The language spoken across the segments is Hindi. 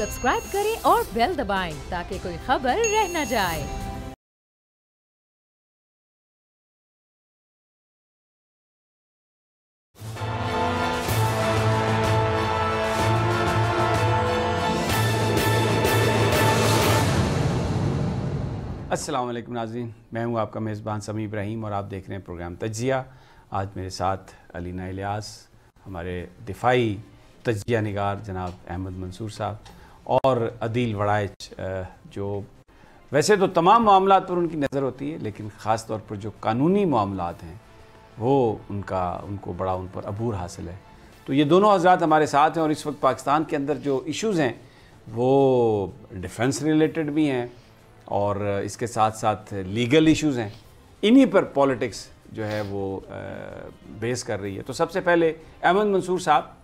सब्सक्राइब करें और बेल दबाएं ताकि कोई खबर रह न जाए। अस्सलाम वालेकुम नाज़रीन, मैं हूं आपका मेज़बान समी इब्राहिम और आप देख रहे हैं प्रोग्राम तज्जिया। आज मेरे साथ अलीना इलियास, हमारे दिफाई तज्जिया निगार जनाब अहमद मंसूर साहब और अदील वड़ाइच, जो वैसे तो तमाम मामलात पर उनकी नज़र होती है लेकिन ख़ास तौर पर जो कानूनी मामलात हैं वो उनको बड़ा उन पर अबूर हासिल है। तो ये दोनों हज़रात हमारे साथ हैं और इस वक्त पाकिस्तान के अंदर जो इश्यूज़ हैं वो डिफेंस रिलेटेड भी हैं और इसके साथ साथ लीगल इश्यूज़ हैं। इन्हीं पर पॉलिटिक्स जो है वो बेस कर रही है। तो सबसे पहले अहमद मंसूर साहब,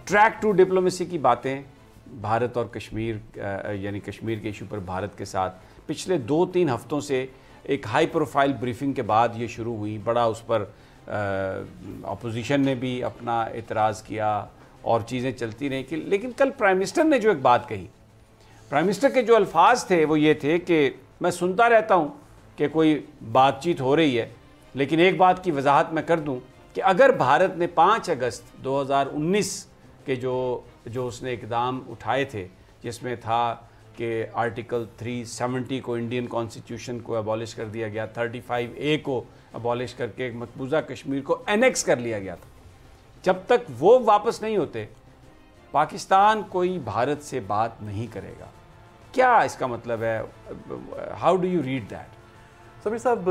ट्रैक टू डिप्लोमेसी की बातें भारत और कश्मीर, यानी कश्मीर के इशू पर भारत के साथ पिछले 2-3 हफ्तों से एक हाई प्रोफाइल ब्रीफिंग के बाद ये शुरू हुई। बड़ा उस पर अपोजिशन ने भी अपना एतराज़ किया और चीज़ें चलती रहीं कि, लेकिन कल प्राइम मिनिस्टर ने जो एक बात कही, प्राइम मिनिस्टर के जो अल्फाज थे वो ये थे कि मैं सुनता रहता हूँ कि कोई बातचीत हो रही है, लेकिन एक बात की वजाहत मैं कर दूँ कि अगर भारत ने 5 अगस्त 2019 के जो उसने इकदाम उठाए थे, जिसमें था कि आर्टिकल 370 को इंडियन कॉन्स्टिट्यूशन को अबॉलिश कर दिया गया, 35A को अबॉलिश करके मकबूजा कश्मीर को एनेक्स कर लिया गया था, जब तक वो वापस नहीं होते पाकिस्तान कोई भारत से बात नहीं करेगा। क्या इसका मतलब है? How do you read that? Sameer साहब,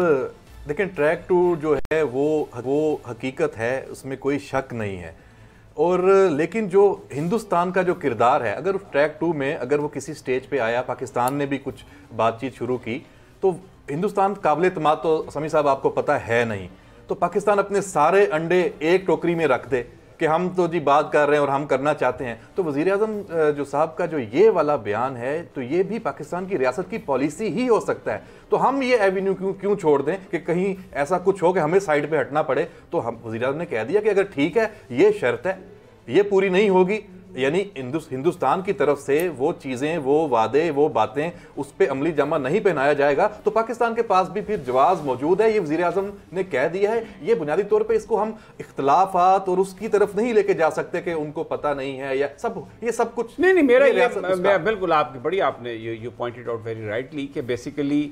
देखें, ट्रैक टू जो है वो हकीकत है, उसमें कोई शक नहीं है। और लेकिन जो हिंदुस्तान का जो किरदार है, अगर ट्रैक टू में अगर वो किसी स्टेज पे आया, पाकिस्तान ने भी कुछ बातचीत शुरू की, तो हिंदुस्तान काबिल एतमाद तो समीर साहब आपको पता है नहीं। तो पाकिस्तान अपने सारे अंडे एक टोकरी में रख दे कि हम तो जी बात कर रहे हैं और हम करना चाहते हैं। तो वज़ीर आज़म जो साहब का जो ये वाला बयान है, तो ये भी पाकिस्तान की रियासत की पॉलिसी ही हो सकता है। तो हम ये एवेन्यू क्यों छोड़ दें कि कहीं ऐसा कुछ हो कि हमें साइड पे हटना पड़े। तो हम वज़ीर आज़म ने कह दिया कि अगर ठीक है, ये शर्त है, ये पूरी नहीं होगी, यानी हिंदुस्तान की तरफ से वो चीज़ें, वो वादे, वो बातें, उस पर अमली जामा नहीं पहनाया जाएगा, तो पाकिस्तान के पास भी फिर जवाब मौजूद है। ये वज़ीर आज़म ने कह दिया है। ये बुनियादी तौर पे इसको हम इख्तलाफात और उसकी तरफ नहीं लेके जा सकते कि उनको पता नहीं है या ये सब कुछ नहीं, मेरा बिल्कुल आपकी बड़ी आपने you pointed out very rightly कि बेसिकली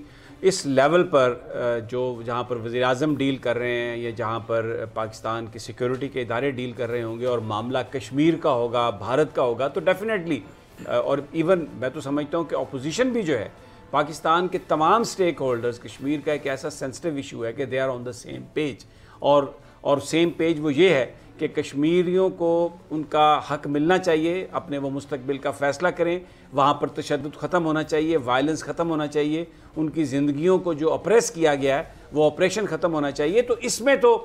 इस लेवल पर जो जहाँ पर वज़ीर आज़म डील कर रहे हैं या जहाँ पर पाकिस्तान की सिक्योरिटी के इदारे डील कर रहे होंगे और मामला कश्मीर का होगा, भारत का होगा, तो डेफिनेटली, और इवन मैं तो समझता हूँ कि अपोजिशन भी जो है, पाकिस्तान के तमाम स्टेक होल्डर्स, कश्मीर का एक ऐसा सेंसिटिव इशू है कि they are on the same page. और सेम पेज वो ये है कि कश्मीरियों को उनका हक मिलना चाहिए, अपने वो मुस्तकबिल का फ़ैसला करें, वहाँ पर तशद्दुद ख़त्म होना चाहिए, वायलेंस ख़त्म होना चाहिए, उनकी ज़िंदगियों को जो ऑपरेस किया गया है वो ऑपरेशन ख़त्म होना चाहिए। तो इसमें तो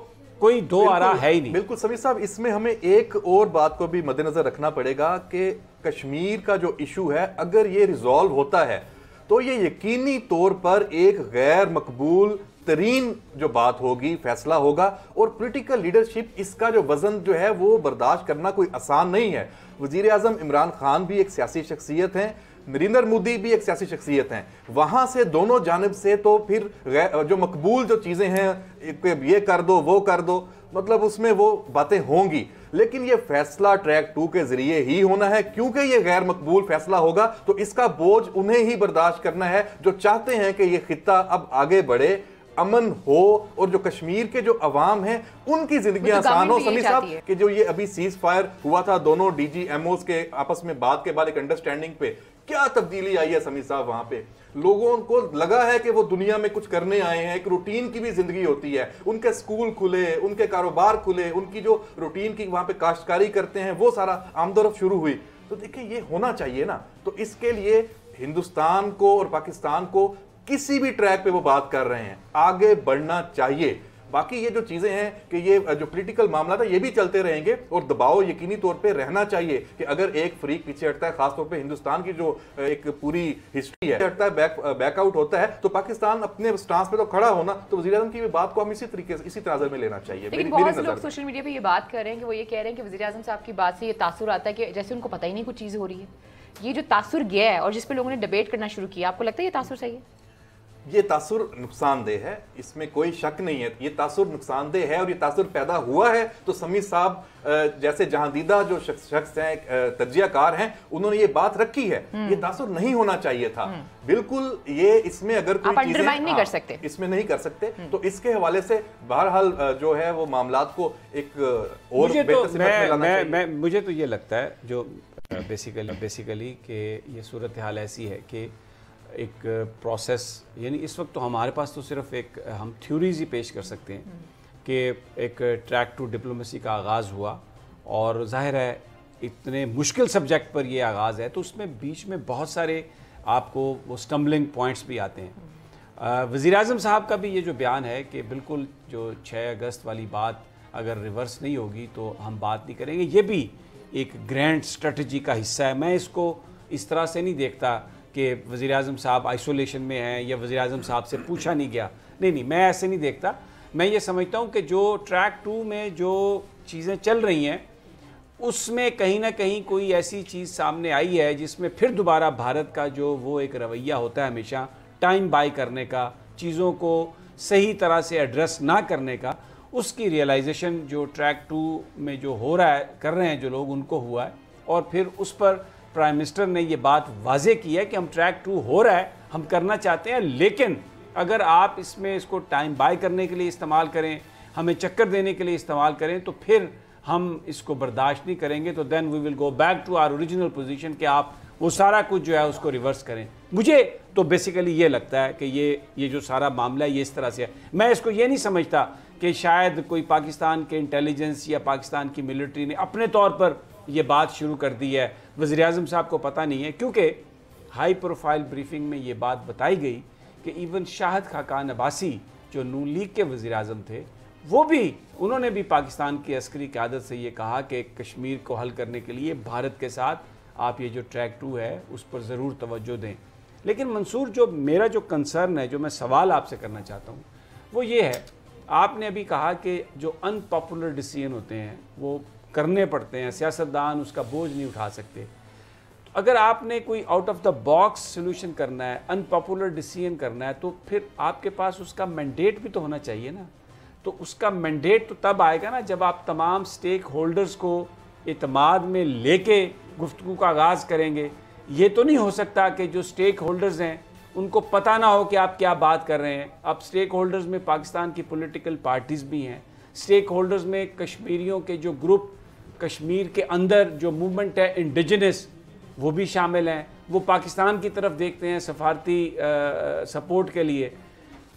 कोई दो आरा है ही नहीं। बिल्कुल समीर साहब, इसमें हमें एक और बात को भी मद्देनज़र रखना पड़ेगा कि कश्मीर का जो इशू है, अगर ये रिजॉल्व होता है तो ये यकीनी तौर पर एक गैर मकबूल तरीन जो बात होगी, फैसला होगा, और पॉलिटिकल लीडरशिप इसका जो वजन जो है वो बर्दाश्त करना कोई आसान नहीं है। वजीर आजम इमरान खान भी एक सियासी शख्सियत हैं, नरेंद्र मोदी भी एक सियासी शख्सियत हैं। वहां से दोनों जानिब से तो फिर जो मकबूल जो चीजें हैं, ये कर दो, वो कर दो, मतलब उसमें वो बातें होंगी, लेकिन ये फैसला ट्रैक टू के जरिए ही होना है, क्योंकि ये गैर मकबूल फैसला होगा तो इसका बोझ उन्हें ही बर्दाश्त करना है जो चाहते हैं कि ये खित्ता अब आगे बढ़े, अमन हो, और जो कश्मीर के जो अवाम हैं उनकी जिंदगी आसान हो। समीर साहब कि जो ये अभी सीज फायर हुआ था दोनों DGMOs के आपस में बात के बाद एक अंडरस्टैंडिंग पे, क्या तब्दीली आई है समीर साहब? वहां पे लोगों को लगा है कि वो दुनिया में कुछ करने आए हैं। एक रूटीन की भी जिंदगी होती है, उनके स्कूल खुले, उनके कारोबार खुले, उनकी जो रूटीन की वहां पे काश्तकारी करते हैं वो सारा आमदोरफ्त शुरू हुई। तो देखिए, ये होना चाहिए ना। तो इसके लिए हिंदुस्तान को और पाकिस्तान को किसी भी ट्रैक पे वो बात कर रहे हैं, आगे बढ़ना चाहिए। बाकी ये जो चीजें हैं कि ये जो पॉलिटिकल मामला था ये भी चलते रहेंगे और दबाव यकीनी तौर पे रहना चाहिए कि अगर एक फ्रीक पीछे हटता है, खासतौर पे हिंदुस्तान की जो एक पूरी हिस्ट्री है, हटता है, बैकआउट होता है, तो पाकिस्तान अपने स्टांस पे तो खड़ा होना, तो वज़ीर-ए-आज़म की बात को हम इसी तरीके से, इसी नजर में लेना चाहिए। लेकिन बहुत से लोग सोशल मीडिया पे ये बात कर रहे हैं कि वो ये कह रहे हैं कि वज़ीर-ए-आज़म साहब की बात से ये तासुर आता है कि जैसे उनको पता ही नहीं कुछ चीज़ हो रही है। ये जो तासुर गया है और जिस पे लोगों ने डिबेट करना शुरू किया, आपको लगता है ये तासुर सही है? ये तासुर नुकसानदेह है, इसमें कोई शक नहीं है। ये तासुर नुकसानदेह है और ये तासुर पैदा हुआ है तो समी साहब जैसे जहांदीदा जो शख्स हैं, तज्जियाकार हैं, उन्होंने ये बात रखी है। ये तासुर नहीं होना चाहिए था। बिल्कुल ये इसमें अगर कोई चीजें नहीं कर सकते, इसमें नहीं कर सकते, तो इसके हवाले से बहरहाल जो है वो मामलात को एक और बेहतर सिमत में लाना चाहिए। मुझे तो ये लगता है जो बेसिकली कि ये सूरत हाल ऐसी है कि एक प्रोसेस, यानी इस वक्त तो हमारे पास तो सिर्फ एक हम थ्योरीज ही पेश कर सकते हैं कि एक ट्रैक टू डिप्लोमेसी का आगाज़ हुआ और जाहिर है इतने मुश्किल सब्जेक्ट पर ये आगाज़ है तो उसमें बीच में बहुत सारे आपको वो स्टम्बलिंग पॉइंट्स भी आते हैं। वज़ीर-ए-आज़म साहब का भी ये जो बयान है कि बिल्कुल जो 6 अगस्त वाली बात अगर रिवर्स नहीं होगी तो हम बात नहीं करेंगे, ये भी एक ग्रैंड स्ट्रेटजी का हिस्सा है। मैं इसको इस तरह से नहीं देखता कि वज़ीर-ए-आज़म साहब आइसोलेशन में हैं या वज़ीर-ए-आज़म साहब से पूछा नहीं गया, नहीं, मैं ऐसे नहीं देखता। मैं ये समझता हूँ कि जो ट्रैक 2 में जो चीज़ें चल रही हैं उसमें कहीं ना कहीं कोई ऐसी चीज़ सामने आई है जिसमें फिर दोबारा भारत का जो वो एक रवैया होता है हमेशा टाइम बाय करने का, चीज़ों को सही तरह से एड्रेस ना करने का, उसकी रियलाइजेशन जो ट्रैक 2 में जो हो रहा है, कर रहे हैं जो लोग, उनको हुआ है। और फिर उस पर प्राइम मिनिस्टर ने ये बात वाजे की है कि हम ट्रैक 2 हो रहा है, हम करना चाहते हैं, लेकिन अगर आप इसमें इसको टाइम बाय करने के लिए इस्तेमाल करें, हमें चक्कर देने के लिए इस्तेमाल करें, तो फिर हम इसको बर्दाश्त नहीं करेंगे। तो then we will go back to our original position कि आप वो सारा कुछ जो है उसको रिवर्स करें। मुझे तो बेसिकली ये लगता है कि ये जो सारा मामला है ये इस तरह से है। मैं इसको ये नहीं समझता कि शायद कोई पाकिस्तान के इंटेलिजेंस या पाकिस्तान की मिलिट्री ने अपने तौर पर ये बात शुरू कर दी है, वज़ीर-ए-आज़म साहब को पता नहीं है, क्योंकि हाई प्रोफाइल ब्रीफिंग में ये बात बताई गई कि इवन शाहिद खाकान अब्बासी जो नून लीग के वज़ीर-ए-आज़म थे, वो भी, उन्होंने भी पाकिस्तान की अस्करी क़यादत से ये कहा कि कश्मीर को हल करने के लिए भारत के साथ आप ये जो ट्रैक 2 है उस पर ज़रूर तवज्जो दें। लेकिन मंसूर, जो मेरा जो कंसर्न है, जो मैं सवाल आपसे करना चाहता हूँ वो ये है, आपने अभी कहा कि जो अनपॉपुलर डिसीजन होते हैं वो करने पड़ते हैं, सियासतदान उसका बोझ नहीं उठा सकते। अगर आपने कोई out of the box solution करना है, अनपॉपुलर डिसीजन करना है, तो फिर आपके पास उसका मैंडेट भी तो होना चाहिए ना। तो उसका मैंडेट तो तब आएगा ना जब आप तमाम स्टेक होल्डर्स को इत्माद में लेके गुफ्तगू का आगाज़ करेंगे। ये तो नहीं हो सकता कि जो स्टेक होल्डर्स हैं उनको पता ना हो कि आप क्या बात कर रहे हैं। अब स्टेक होल्डर्स में पाकिस्तान की पॉलिटिकल पार्टीज़ भी हैं, स्टेक होल्डर्स में कश्मीरियों के जो ग्रुप, कश्मीर के अंदर जो मूवमेंट है इंडिजिनस, वो भी शामिल हैं, वो पाकिस्तान की तरफ देखते हैं सफारती सपोर्ट के लिए।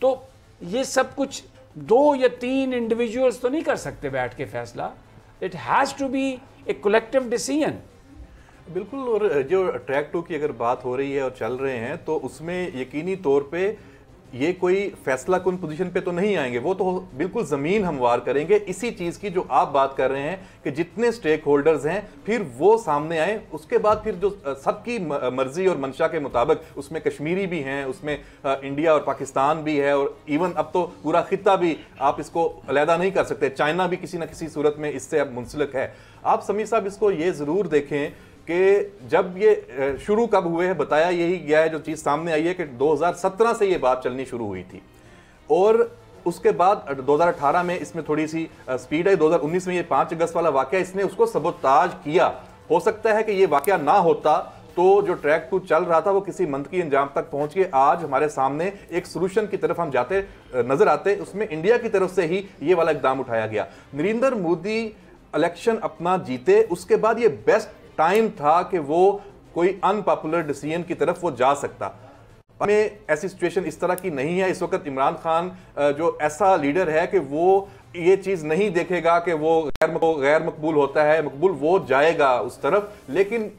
तो ये सब कुछ 2 या 3 इंडिविजुअल्स तो नहीं कर सकते बैठ के फैसला। It has to be a collective decision. बिल्कुल। और जो ट्रैक 2 की अगर बात हो रही है और चल रहे हैं तो उसमें यकीनी तौर पे ये कोई फैसला कुन पोजीशन पे तो नहीं आएंगे, वो तो बिल्कुल ज़मीन हमवार करेंगे इसी चीज़ की जो आप बात कर रहे हैं कि जितने स्टेक होल्डर्स हैं फिर वो सामने आए। उसके बाद फिर जो सबकी मर्जी और मंशा के मुताबिक, उसमें कश्मीरी भी हैं, उसमें इंडिया और पाकिस्तान भी है, और इवन अब तो पूरा खित्ता भी आप इसको अलहदा नहीं कर सकते, चाइना भी किसी न किसी सूरत में इससे अब मुंसलिक है। आप समीर साहब इसको ये ज़रूर देखें कि जब ये शुरू कब हुए हैं, बताया यही गया है, जो चीज़ सामने आई है कि 2017 से ये बात चलनी शुरू हुई थी और उसके बाद 2018 में इसमें थोड़ी सी स्पीड आई। 2019 में ये 5 अगस्त वाला वाकया, इसने उसको सबोताज किया। हो सकता है कि ये वाकया ना होता तो जो ट्रैक 2 चल रहा था वो किसी मंतकी अंजाम तक पहुंच के आज हमारे सामने एक सोल्यूशन की तरफ हम जाते नजर आते। उसमें इंडिया की तरफ से ही ये वाला इकदाम उठाया गया। नरेंद्र मोदी इलेक्शन अपना जीते, उसके बाद ये बेस्ट टाइम था कि वो कोई अनपॉपुलर डिसीजन की तरफ वो जा सकता। हमें ऐसी सिचुएशन इस तरह की नहीं है। इस वक्त इमरान खान जो ऐसा लीडर है कि वो ये चीज नहीं देखेगा कि वो गैर मकबूल होता है, मकबूल वो जाएगा उस तरफ। लेकिन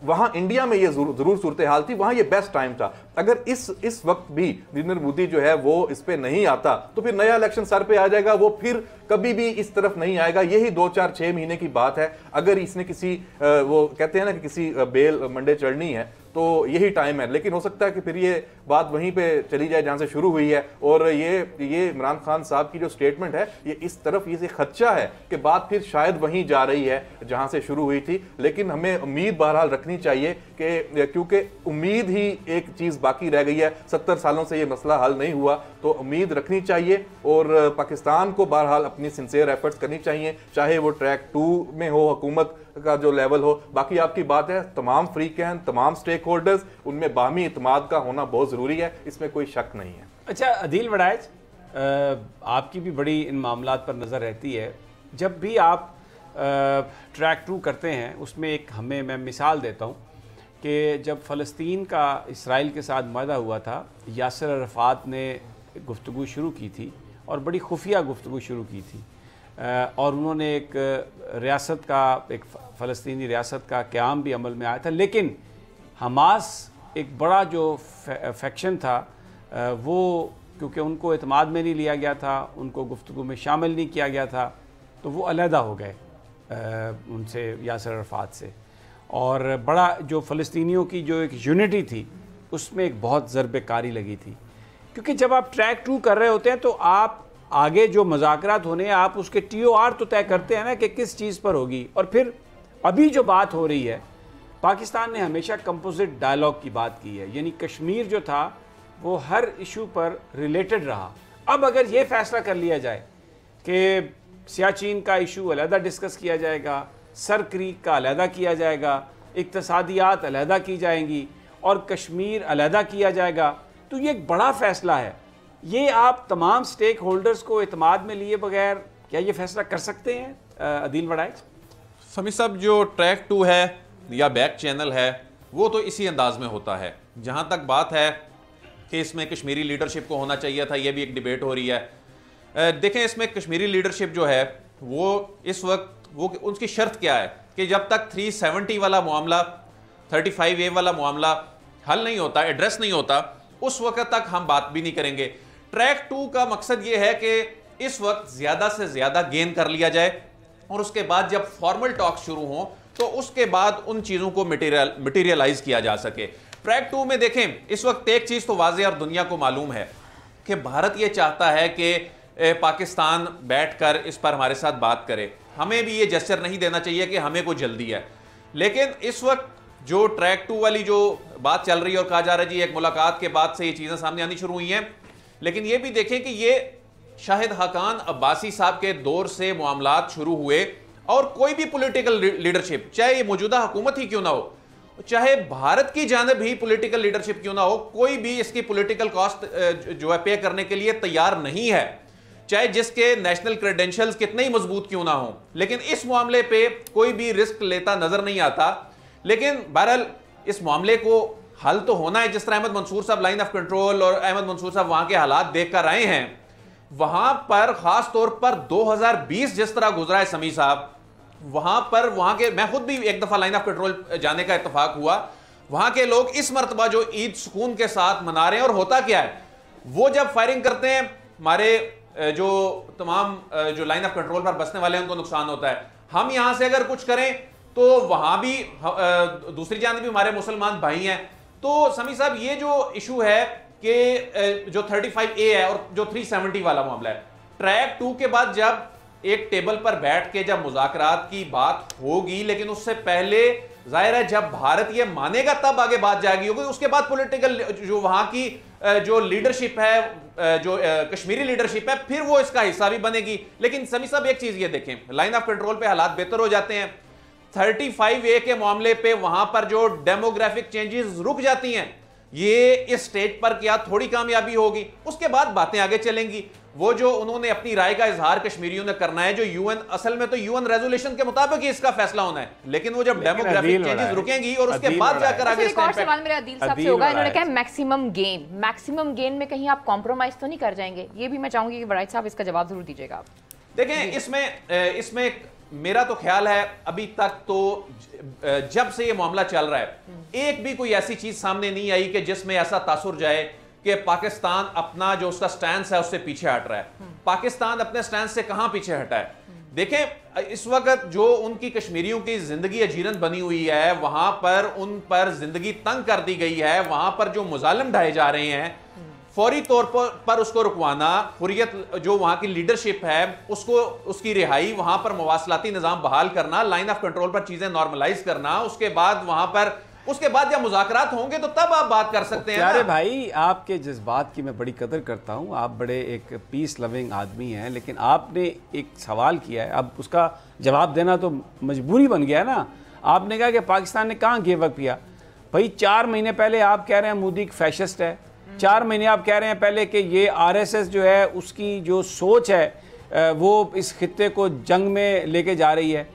वहां इंडिया में ये जरूर सूरत हाल थी, वहां ये बेस्ट टाइम था। अगर इस वक्त भी नरेंद्र मोदी जो है वो इस पे नहीं आता तो फिर नया इलेक्शन सर पे आ जाएगा, वो फिर कभी भी इस तरफ नहीं आएगा। यही 2-4-6 महीने की बात है। अगर इसने किसी वो कहते हैं ना कि किसी बेल मंडे चढ़नी है तो यही टाइम है। लेकिन हो सकता है कि फिर ये बात वहीं पे चली जाए जहां से शुरू हुई है। और ये इमरान खान साहब की जो स्टेटमेंट है ये इस तरफ ये खदशा है कि बात फिर शायद वहीं जा रही है जहां से शुरू हुई थी। लेकिन हमें उम्मीद बहरहाल रखनी चाहिए कि क्योंकि उम्मीद ही एक चीज बाकी रह गई है। 70 सालों से ये मसला हल नहीं हुआ, तो उम्मीद रखनी चाहिए और पाकिस्तान को बहरहाल अपनी सिंसियर एफर्ट्स करनी चाहिए, चाहे वो ट्रैक 2 में हो, हुकूमत का जो लेवल हो। बाकी आपकी बात है, तमाम फ्रीकैन, तमाम स्टेक होल्डर्स, उनमें बाहमी इत्मीनान का होना बहुत जरूरी है, इसमें कोई शक नहीं है। अच्छा अदील वड़ाइच, आपकी भी बड़ी इन मामलात पर नज़र रहती है। जब भी आप ट्रैक 2 करते हैं उसमें मैं मिसाल देता हूँ कि जब फ़लस्तीन का इसराइल के साथ मुआहदा हुआ था, यासिर अरफ़ात ने गुफ्तगू शुरू की थी और बड़ी खुफिया गुफ्तगू शुरू की थी और उन्होंने एक रियासत का, एक फ़लस्तीनी रियासत का क़याम भी अमल में आया था। लेकिन हमास एक बड़ा जो फैक्शन था वो क्योंकि उनको एतमाद में नहीं लिया गया था, उनको गुफ्तगू में शामिल नहीं किया गया था, तो वो अलहदा हो गए उनसे, यासिर अरफ़ात से। और बड़ा जो फ़लस्तीनियों की जो एक यूनिटी थी उसमें एक बहुत ज़रबेकारी लगी थी। क्योंकि जब आप ट्रैक 2 कर रहे होते हैं तो आप आगे जो मुज़ाकरात होने हैं आप उसके TOR तो तय करते हैं ना कि किस चीज़ पर होगी। और फिर अभी जो बात हो रही है, पाकिस्तान ने हमेशा कंपोजिट डायलॉग की बात की है, यानी कश्मीर जो था वो हर इशू पर रिलेटेड रहा। अब अगर ये फैसला कर लिया जाए कि सियाचिन का इशू अलहदा डिस्कस किया जाएगा, सर क्रीक का अलहदा किया जाएगा, इक्तसादियात अलहदा की जाएंगी और कश्मीर अलहदा किया जाएगा, तो ये एक बड़ा फैसला है। ये आप तमाम स्टेक होल्डर्स को एतमाद में लिए बगैर क्या ये फैसला कर सकते हैं? अदील वड़ाइच समी साहब, जो ट्रैक 2 है या बैक चैनल है वो तो इसी अंदाज में होता है। जहाँ तक बात है कि इसमें कश्मीरी लीडरशिप को होना चाहिए था, ये भी एक डिबेट हो रही है। देखें, इसमें कश्मीरी लीडरशिप जो है वो इस वक्त वो उसकी शर्त क्या है कि जब तक 370 वाला मामला, 35A वाला मामला हल नहीं होता, एड्रेस नहीं होता, उस वक्त तक हम बात भी नहीं करेंगे। ट्रैक 2 का मकसद ये है कि इस वक्त ज्यादा से ज्यादा गेन कर लिया जाए और उसके बाद जब फॉर्मल टॉक शुरू हो तो उसके बाद उन चीजों को मटेरियलाइज किया जा सके। ट्रैक 2 में देखें, इस वक्त एक चीज तो वाज़ेह और दुनिया को मालूम है कि भारत ये चाहता है कि पाकिस्तान बैठकर इस पर हमारे साथ बात करे। हमें भी ये जेस्चर नहीं देना चाहिए कि हमें कोई जल्दी है। लेकिन इस वक्त जो ट्रैक 2 वाली जो बात चल रही है और कहा जा रहा है जी एक मुलाकात के बाद से ये चीजें सामने आनी शुरू हुई हैं, लेकिन ये भी देखें कि ये शाहिद हकान अब्बासी साहब के दौर से मामलात शुरू हुए और कोई भी पॉलिटिकल लीडरशिप, चाहे ये मौजूदा हुकूमत ही क्यों ना हो, चाहे भारत की जानिब ही पॉलिटिकल लीडरशिप क्यों ना हो, कोई भी इसकी पॉलिटिकल कॉस्ट जो है पे करने के लिए तैयार नहीं है, चाहे जिसके नेशनल क्रेडेंशियल्स कितने ही मजबूत क्यों ना हो। लेकिन इस मामले पे कोई भी रिस्क लेता नजर नहीं आता। लेकिन बहरहाल इस मामले को हल तो होना है। जिस तरह अहमद मंसूर साहब लाइन ऑफ कंट्रोल और अहमद मंसूर साहब वहां के हालात देख कर आए हैं, वहां पर खास तौर पर 2020 जिस तरह गुजरा है समी साहब, वहां पर वहां के, मैं खुद भी एक दफा लाइन ऑफ कंट्रोल जाने का इत्तेफाक हुआ, वहां के लोग इस मरतबा जो ईद सुकून के साथ मना रहे हैं। और होता क्या है, वो जब फायरिंग करते हैं हमारे जो तमाम जो लाइन ऑफ कंट्रोल पर बसने वाले हैं उनको नुकसान होता है। हम यहां से अगर कुछ करें तो वहां भी दूसरी जानिब भी हमारे मुसलमान भाई हैं। तो समी साहब, ये जो इशू है कि जो 35A है और जो 370 वाला मामला है, ट्रैक 2 के बाद जब एक टेबल पर बैठ के जब मुज़ाकरात की बात होगी, लेकिन उससे पहले जाहिर है जब भारत ये मानेगा तब आगे बात जाएगी होगी। उसके बाद पॉलिटिकल जो वहां की जो लीडरशिप है, जो कश्मीरी लीडरशिप है, फिर वो इसका हिस्सा भी बनेगी। लेकिन समी साहब एक चीज ये देखें, लाइन ऑफ कंट्रोल पे हालात बेहतर हो जाते हैं। 35A के मामले पे वहां पर जो डेमोग्राफिक चेंजेस रुक जाती हैं, ये इस स्टेज पर क्या थोड़ी कामयाबी होगी, उसके बाद बातें आगे चलेंगी। वो जो उन्होंने अपनी राय का इजहार कश्मीरियों ने करना है, जो यूएन, असल में तो यूएन रेजोल्यूशन के मुताबिक ही इसका फैसला होना है, लेकिन वो जब डेमोग्राफिक चेंजेस रुकेंगी और उसके बाद जाकर आगे एक और सवाल मेरा अदील साहब से होगा। इन्होंने कहा मैक्सिमम गेन में कहीं आप कॉम्प्रोमाइज तो नहीं कर जाएंगे? ये भी मैं चाहूंगी कि वराइद साहब इसका जवाब जरूर दीजिएगा आप। देखें, इसमें मेरा तो ख्याल है अभी तक तो जब से ये मामला चल रहा है एक भी कोई ऐसी चीज सामने नहीं आई कि जिसमें ऐसा तासुर जाए कि पाकिस्तान अपना जो उसका स्टैंस है उससे पीछे हट रहा है। पाकिस्तान अपने स्टैंस से कहां पीछे हटा है? देखें, इस वक्त जो उनकी कश्मीरियों की जिंदगी अजीरन बनी हुई है, वहां पर उन पर जिंदगी तंग कर दी गई है, वहां पर जो मुजालिम ढाए जा रहे हैं, फौरी तौर पर उसको रुकवाना, हुर्रियत जो वहां की लीडरशिप है उसको, उसकी रिहाई, वहां पर मवासलाती निजाम बहाल करना, लाइन ऑफ कंट्रोल पर चीजें नॉर्मलाइज करना, उसके बाद वहां पर उसके बाद जब मुज़ाकरात होंगे तो तब आप बात कर सकते हैं। अरे भाई, आपके जज्बात की मैं बड़ी कदर करता हूं, आप बड़े एक पीस लविंग आदमी हैं, लेकिन आपने एक सवाल किया है, अब उसका जवाब देना तो मजबूरी बन गया ना। आपने कहा कि पाकिस्तान ने कहाँ गिव अप किया। भाई 4 महीने पहले आप कह रहे हैं मोदी एक फैशिस्ट है, 4 महीने आप कह रहे हैं पहले कि ये आरएसएस जो है उसकी जो सोच है वो इस खित्ते को जंग में लेके जा रही है।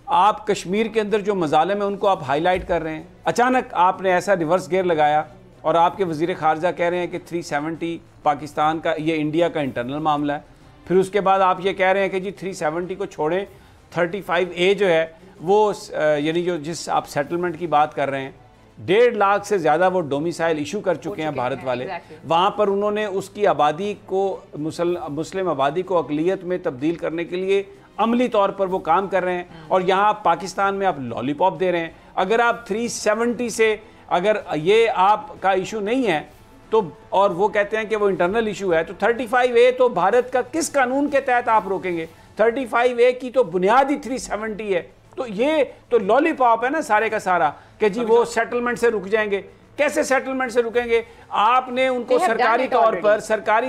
आप कश्मीर के अंदर जो मजालिम है उनको आप हाईलाइट कर रहे हैं। अचानक आपने ऐसा रिवर्स गेयर लगाया और आपके वज़ीर ख़ारजा कह रहे हैं कि 370 पाकिस्तान का, ये इंडिया का इंटरनल मामला है। फिर उसके बाद आप ये कह रहे हैं कि जी 370 को छोड़ें, 35A जो है वो यानी जो जिस आप सेटलमेंट की बात कर रहे हैं, 1.5 लाख से ज़्यादा वो डोमिसाइल इशू कर चुके हैं भारत वाले। वहाँ पर उन्होंने उसकी आबादी को, मुस्लिम आबादी को अक़लियत में तब्दील करने के लिए अमली तौर पर वो काम कर रहे हैं, और यहाँ पाकिस्तान में आप लॉलीपॉप दे रहे हैं। अगर आप 370 से अगर ये आपका इशू नहीं है तो, और वो कहते हैं कि वो इंटरनल इशू है, तो 35A तो भारत का किस कानून के तहत आप रोकेंगे? 35A की तो बुनियाद ही 370 है। तो ये तो लॉलीपॉप है ना सारे का सारा, कि जी वो सेटलमेंट से रुक जाएंगे। कैसे सेटलमेंट से रुकेंगे? आपने उनको सरकारी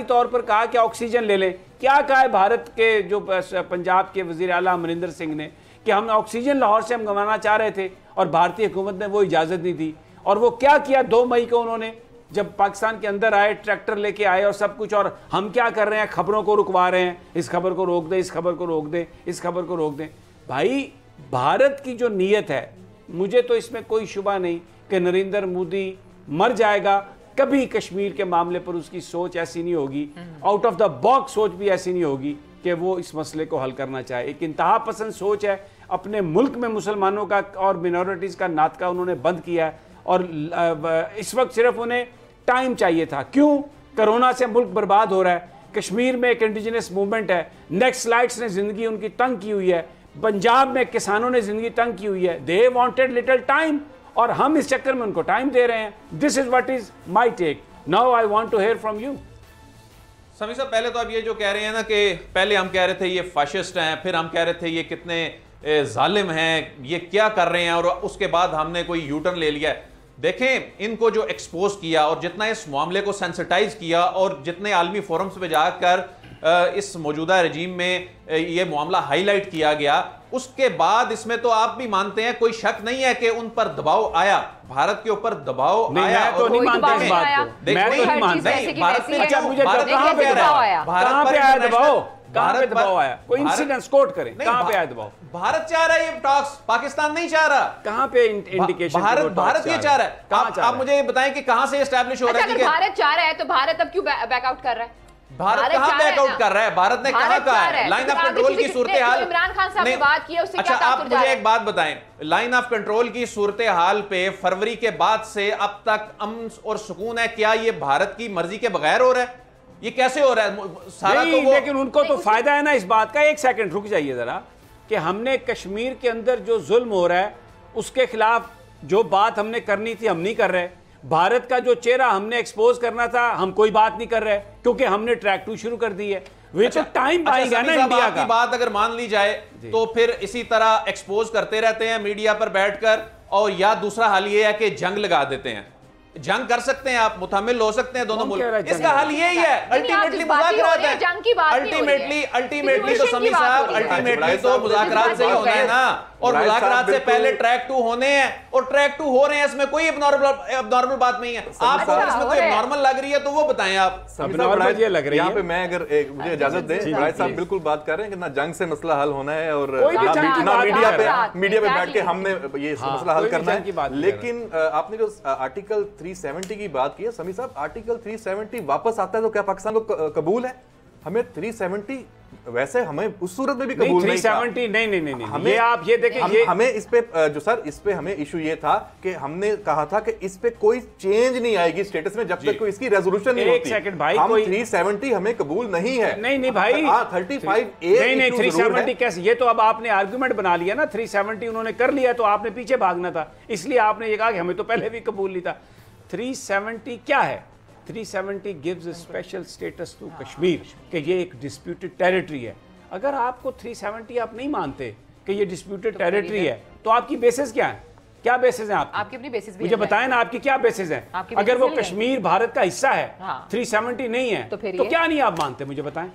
तौर पर कहा कि ऑक्सीजन ले लें। क्या कहा है भारत के जो पंजाब के वजीर आला अमरिंदर सिंह ने कि हम ऑक्सीजन लाहौर से हम मंगवाना चाह रहे थे और भारतीय हुकूमत ने वो इजाज़त नहीं दी। और वो क्या किया 2 मई को उन्होंने, जब पाकिस्तान के अंदर आए, ट्रैक्टर लेके आए और सब कुछ, और हम क्या कर रहे हैं? खबरों को रुकवा रहे हैं, इस खबर को रोक दें, इस खबर को रोक दें, इस खबर को रोक दें। भाई, भारत की जो नीयत है, मुझे तो इसमें कोई शुबा नहीं कि नरेंद्र मोदी मर जाएगा, कभी कश्मीर के मामले पर उसकी सोच ऐसी नहीं होगी, आउट ऑफ द बॉक्स सोच भी ऐसी नहीं होगी कि वो इस मसले को हल करना चाहे। एक इंतहा पसंद सोच है। अपने मुल्क में मुसलमानों का और मिनॉरिटीज़ का नाटका उन्होंने बंद किया है, और इस वक्त सिर्फ उन्हें टाइम चाहिए था। क्यों? कोरोना से मुल्क बर्बाद हो रहा है। कश्मीर में एक इंडिजिनस मूवमेंट है, नेक्स्ट स्लाइड्स ने ज़िंदगी उनकी तंग की हुई है, पंजाब में किसानों ने ज़िंदगी तंग की हुई है। दे वांटेड लिटिल टाइम, और हम इस चक्कर में उनको टाइम दे रहे हैं। This is what is my take. Now I want to hear from you. Sami साहब, पहले तो आप ये जो कह रहे हैं ना कि पहले हम कह रहे थे ये फाशिस्ट हैं, फिर हम कह रहे थे ये कितने जालिम हैं, ये क्या कर रहे हैं, और उसके बाद हमने कोई यू टर्न ले लिया है। देखें, इनको जो एक्सपोज किया और जितना इस मामले को सेंसिटाइज किया और जितने आलमी फोरम्स पे जाकर इस मौजूदा रजीम में ये मामला हाईलाइट किया गया, उसके बाद इसमें तो आप भी मानते हैं, कोई शक नहीं है कि उन पर दबाव आया, भारत के ऊपर दबाव आया। मैं तो नहीं मानता इस बात को, मैं तो नहीं मानता। भारत पे मुझे कहां पे दबाव आया? कहां पे आया दबाव? कहां पे दबाव आया? कोई इंसिडेंट कोट करें, कहां पे आया दबाव? भारत चाह रहा है ये टॉक्स, पाकिस्तान नहीं चाह रहा। कहां पे इंडिकेशन? भारत ये चाह रहा है। आप मुझे बताएं कि कहां से एस्टैब्लिश हो रहा है? अगर भारत चाह रहा है तो भारत अब क्यों बैकआउट कर रहा है? भारत कहां बैकआउट कर रहा है? भारत ने कहां कहा है? लाइन ऑफ कंट्रोल की सूरत हाल, इमरान खान साहब ने बात की, उससे क्या आप मुझे एक बात बताएं, लाइन ऑफ कंट्रोल की सूरत हाल पे फरवरी के बाद से अब तक अमन और सुकून है? क्या ये भारत की मर्जी के बगैर हो रहा है? ये कैसे हो रहा है? सारा तो वो, लेकिन उनको तो फायदा है ना इस बात का। एक सेकंड रुक जाइए जरा, कि हमने कश्मीर के अंदर जो जुल्म हो रहा है उसके खिलाफ जो बात हमने करनी थी हम नहीं कर रहे। भारत का जो चेहरा हमने एक्सपोज करना था हम कोई बात नहीं कर रहे, क्योंकि हमने ट्रैक 2 शुरू कर दी है। वे तो टाइम पाएगा ना इंडिया का। बात अगर मान ली जाए तो फिर इसी तरह एक्सपोज करते रहते हैं मीडिया पर बैठकर, और या दूसरा हाल ये है कि जंग लगा देते हैं। जंग कर सकते हैं आप, मुतहम्मिल हो सकते हैं दोनों मुल्क। इसका हल यही है, अल्टीमेटली मुज़ाकरात है। अल्टीमेटली तो समी साहब, अल्टीमेटली तो मुज़ाकरात से ही होना है ना। और मुज़ाकरात से पहले ट्रैक 2 होने हैं और ट्रैक 2 हो रहे हैं, इसमें कोई अबनॉर्मल बात नहीं है। आपको अगर इसमें कोई अबनॉर्मल लग रही है तो वो बताएं आप। ये लग रही है यहाँ पे मैं अगर मुझे इजाजत दें, राय साहब बिल्कुल बात कर रहे हैं कि ना जंग से मसला हल होना है और ना मीडिया पे बैठ के हमने ये मसला हल करना है। लेकिन आपने जो आर्टिकल 370 की बात की है समी साहब, आर्टिकल 370 वापस आता है तो क्या पाकिस्तान को कबूल है? हमें 370 वैसे हमें उस सूरत में भी कबूल नहीं, 370 नहीं हमें, ये आप ये देखें, हमें इस पे जो सर इस पे हमें इशू ये था कि हमने कहा था कि इस पे कोई चेंज नहीं आएगी स्टेटस में जब तक कोई इसकी रेजोल्यूशन नहीं होती। सेकंड भाई, हम 370 हमें कबूल नहीं है। नहीं भाई, 35 नहीं 370 कैसे? ये तो अब आपने आर्गुमेंट बना लिया ना, 370 उन्होंने कर लिया तो आपने पीछे भागना था, इसलिए आपने ये कहा कि हमें तो पहले भी कबूल नहीं था। 370 क्या है? 370 gives special status to Kashmir कि ये एक डिस्प्यूटेड टेरिटरी है। अगर आपको 370 आप नहीं मानते कि ये डिस्प्यूटेड टेरिटरी है तो आपकी बेसिस क्या है? क्या बेसिस है आपकी अपनी बेसिस भी मुझे बताएं ना, आपकी क्या बेसिस है? अगर वो कश्मीर भारत का हिस्सा है, 370 नहीं है तो क्या नहीं आप मानते? मुझे बताएं।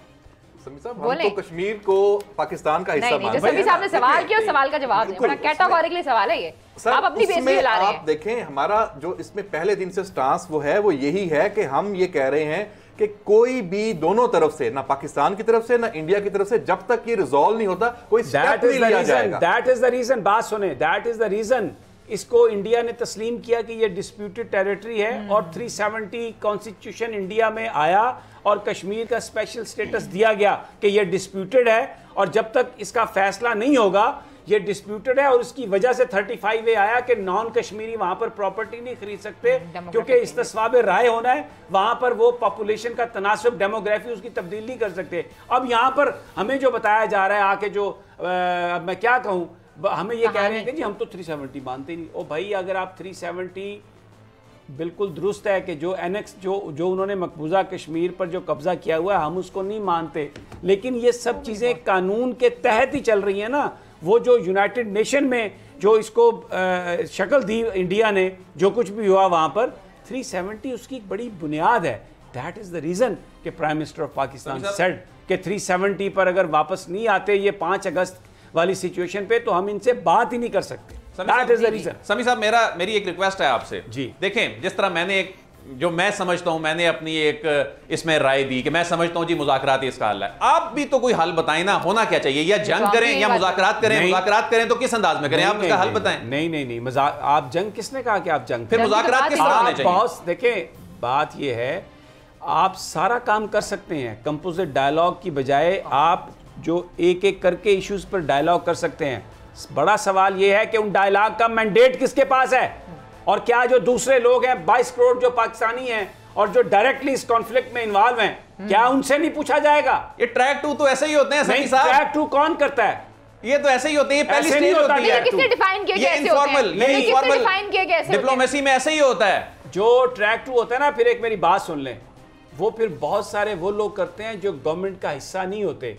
समी साहब, हम तो कश्मीर को पाकिस्तान का हिस्सा मानते हैं। समी साहब ने सवाल किया, सवाल का जवाब दें, बड़ा कैटेगोरिकली सवाल है ये। आप अपनी बेस पे ला रहे हैं। आप देखें हमारा जो इसमें पहले दिन से स्टांस वो है वो यही है कि हम ये कह रहे हैं कि कोई भी दोनों तरफ से, ना पाकिस्तान की तरफ से ना इंडिया की तरफ से, जब तक ये रिजॉल्व नहीं होता कोई स्टेप नहीं लिया जाएगा। दैट इज द रीजन, बात सुने, दैट इज द रीजन इसको इंडिया ने तस्लीम किया कि ये डिस्प्यूटेड टेरिटरी है और 370 कॉन्स्टिट्यूशन इंडिया में आया और कश्मीर का स्पेशल स्टेटस दिया गया कि ये डिस्प्यूटेड है और जब तक इसका फैसला नहीं होगा ये डिस्प्यूटेड है। और उसकी वजह से 35A आया कि नॉन कश्मीरी वहां पर प्रॉपर्टी नहीं खरीद सकते क्योंकि इस्तिस्वाब राय होना है, वहां पर वो पॉपुलेशन का तनासब, डेमोग्राफी उसकी तब्दीली कर सकते। अब यहां पर हमें जो बताया जा रहा है आके जो मैं क्या कहूं, हमें ये कह रहे हैं कि जी हम तो 370 मानते नहीं। ओ भाई, अगर आप 370 बिल्कुल दुरुस्त है कि जो एनेक्स जो उन्होंने मकबूजा कश्मीर पर जो कब्जा किया हुआ है हम उसको नहीं मानते, लेकिन ये सब चीज़ें कानून के तहत ही चल रही हैं ना। वो जो यूनाइटेड नेशन में जो इसको शक्ल दी इंडिया ने, जो कुछ भी हुआ वहाँ पर 370 उसकी एक बड़ी बुनियाद है। दैट इज़ द रीज़न कि prime minister of Pakistan said कि 370 पर अगर वापस नहीं आते ये 5 अगस्त वाली सिचुएशन पे तो हम इनसे बात ही नहीं कर सकते। That is the reason. समी साहब, मेरी एक रिक्वेस्ट है आपसे जी। देखें, जिस तरह मैंने जो मैं समझता हूं, मैंने अपनी एक इसमें राय दी कि मैं समझता हूं जी मुज़ाकरात इसका हल है। आप भी तो कोई हल बताएं ना, होना क्या चाहिए? या जंग करें या मुज़ाकरात करें? मुज़ाकरात करें तो किस अंदाज में करें? आप इसका हल बताएं। नहीं मजाक, आप जंग, किसने कहा कि आप जंग? फिर मुज़ाकरात किस तरह होने चाहिए? बहुत देखें, बात यह है आप सारा काम कर सकते हैं कंपोजिट डायलॉग की बजाय, आप जो एक एक करके इश्यूज पर डायलॉग कर सकते हैं। बड़ा सवाल यह है कि उन डायलॉग का मैंडेट किसके पास है और क्या जो दूसरे लोग हैं 22 करोड़ जो पाकिस्तानी हैं और जो डायरेक्टली इस कॉन्फ्लिक्ट में इन्वॉल्व हैं, क्या उनसे नहीं पूछा जाएगा? ये ट्रैक 2 तो ऐसे ही होते हैं सही साहब। ट्रैक 2 कौन करता है? ये तो ऐसे ही होते हैं, पहली स्टेज होती है। किसने डिफाइन किया कैसे होते हैं? नहीं, किसने डिफाइन किया कैसे होते हैं? डिप्लोमेसी में ऐसे ही होता है। जो ट्रैक 2 होता है ना, फिर एक मेरी बात सुन लें, वो फिर बहुत सारे वो लोग करते हैं जो गवर्नमेंट का हिस्सा नहीं होते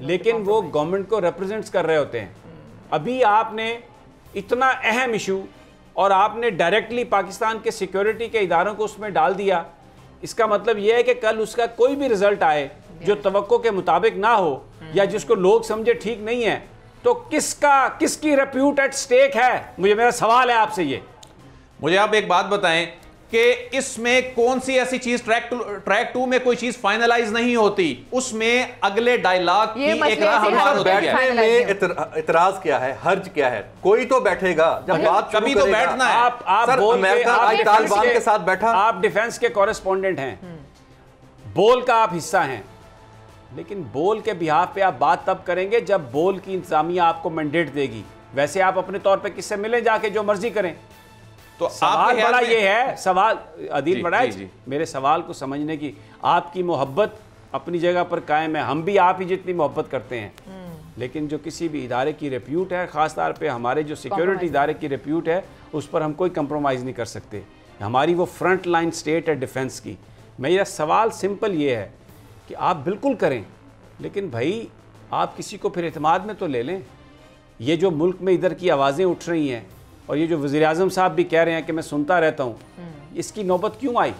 लेकिन वो गवर्नमेंट को रिप्रेजेंट कर रहे होते हैं। अभी आपने इतना अहम इशू और आपने डायरेक्टली पाकिस्तान के सिक्योरिटी के इदारों को उसमें डाल दिया, इसका मतलब यह है कि कल उसका कोई भी रिजल्ट आए जो तवक्को के मुताबिक ना हो या जिसको लोग समझे ठीक नहीं है, तो किसकी रेप्यूट एट स्टेक है? मेरा सवाल है आपसे ये। मुझे आप एक बात बताएं कि इसमें कौन सी ऐसी चीज ट्रैक 2 में कोई चीज फाइनलाइज नहीं होती, उसमें अगले डायलॉग की एक राह हमवार होती है। बैठने में इतराज क्या है, हर्ज क्या है? कोई तो बैठेगा जब बात कभी तो बैठना है। आप अमेरिका आज तालिबान के साथ बैठा, आप डिफेंस के कॉरेस्पोंडेंट हैं, बोल का आप हिस्सा हैं, लेकिन बोल के बिहाफ पे आप बात तब करेंगे जब बोल की इंतजामिया आपको मैंडेट देगी। वैसे आप अपने तौर पे किससे मिले जाके जो मर्जी करें। तो सवाल बड़ा ये है, सवाल अदील बड़ा है, मेरे सवाल को समझने की आपकी मोहब्बत अपनी जगह पर कायम है, हम भी आप ही जितनी मोहब्बत करते हैं, लेकिन जो किसी भी इदारे की रेप्यूट है, ख़ास तौर पे हमारे जो सिक्योरिटी इदारे की रेप्यूट है, उस पर हम कोई कंप्रोमाइज़ नहीं कर सकते। हमारी वो फ्रंट लाइन स्टेट है डिफेंस की। मेरा सवाल सिंपल ये है कि आप बिल्कुल करें, लेकिन भाई आप किसी को फिर एतमाद में तो ले लें। ये जो मुल्क में इधर की आवाज़ें उठ रही हैं और ये जो वज़ीर आज़म साहब भी कह रहे हैं कि मैं सुनता रहता हूँ, इसकी नौबत क्यों आई?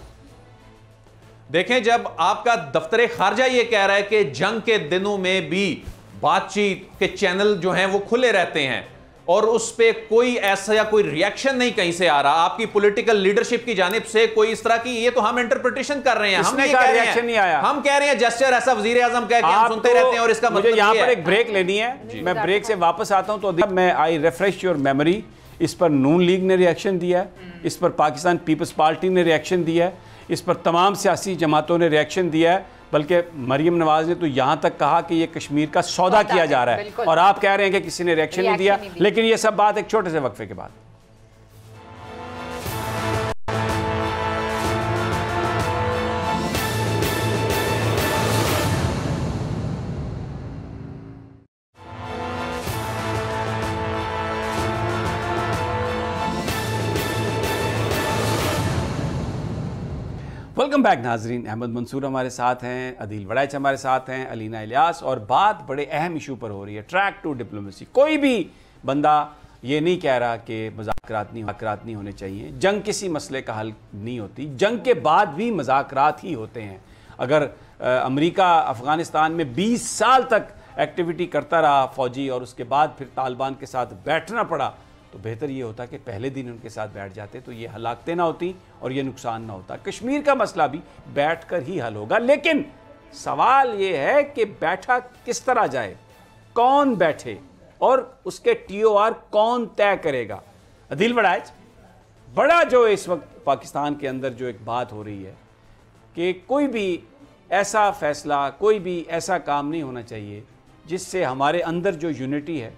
देखें, जब आपका दफ्तर खारजा ये कह रहा है कि जंग के दिनों में भी बातचीत के चैनल जो हैं वो खुले रहते हैं, और उस पे कोई ऐसा या कोई रिएक्शन नहीं कहीं से आ रहा, आपकी पॉलिटिकल लीडरशिप की जानिब से कोई इस तरह की, ये तो हम इंटरप्रिटेशन कर रहे हैं, हम ये कह रहे हैं, नहीं आया। हम कह रहे हैं जेस्चर ऐसा वजीर आजम कह के हम सुनते रहते हैं और इसका मुझे मतलब यहाँ ये पर है। एक ब्रेक लेनी है, मैं ब्रेक से वापस आता हूँ। तो मैं आई रिफ्रेश योर मेमोरी, इस पर नून लीग ने रिएक्शन दिया है, इस पर पाकिस्तान पीपल्स पार्टी ने रिएक्शन दिया है, इस पर तमाम सियासी जमातों ने रिएक्शन दिया है, बल्कि मरियम नवाज ने तो यहाँ तक कहा कि ये कश्मीर का सौदा किया जा रहा है, और आप कह रहे हैं कि किसी ने रिएक्शन नहीं दिया। लेकिन ये सब बात एक छोटे से वक्फे के बाद। वेलकम बैक नाजरीन, अहमद मंसूर हमारे साथ हैं, अदील वड़ैच हमारे साथ हैं, अलीना इलियास, और बात बड़े अहम इशू पर हो रही है, ट्रैक टू डिप्लोमेसी। कोई भी बंदा ये नहीं कह रहा कि मुज़ाकरात नहीं होने चाहिए, जंग किसी मसले का हल नहीं होती, जंग के बाद भी मुज़ाकरात ही होते हैं। अगर अमेरिका अफ़गानिस्तान में 20 साल तक एक्टिविटी करता रहा फ़ौजी, और उसके बाद फिर तालिबान के साथ बैठना पड़ा, तो बेहतर ये होता कि पहले दिन उनके साथ बैठ जाते, तो ये हलाकतें ना होती और ये नुकसान ना होता। कश्मीर का मसला भी बैठकर ही हल होगा, लेकिन सवाल ये है कि बैठा किस तरह जाए, कौन बैठे, और उसके TOR कौन तय करेगा। अदील वड़ैच, बड़ा जो इस वक्त पाकिस्तान के अंदर जो एक बात हो रही है कि कोई भी ऐसा फैसला, कोई भी ऐसा काम नहीं होना चाहिए जिससे हमारे अंदर जो यूनिटी है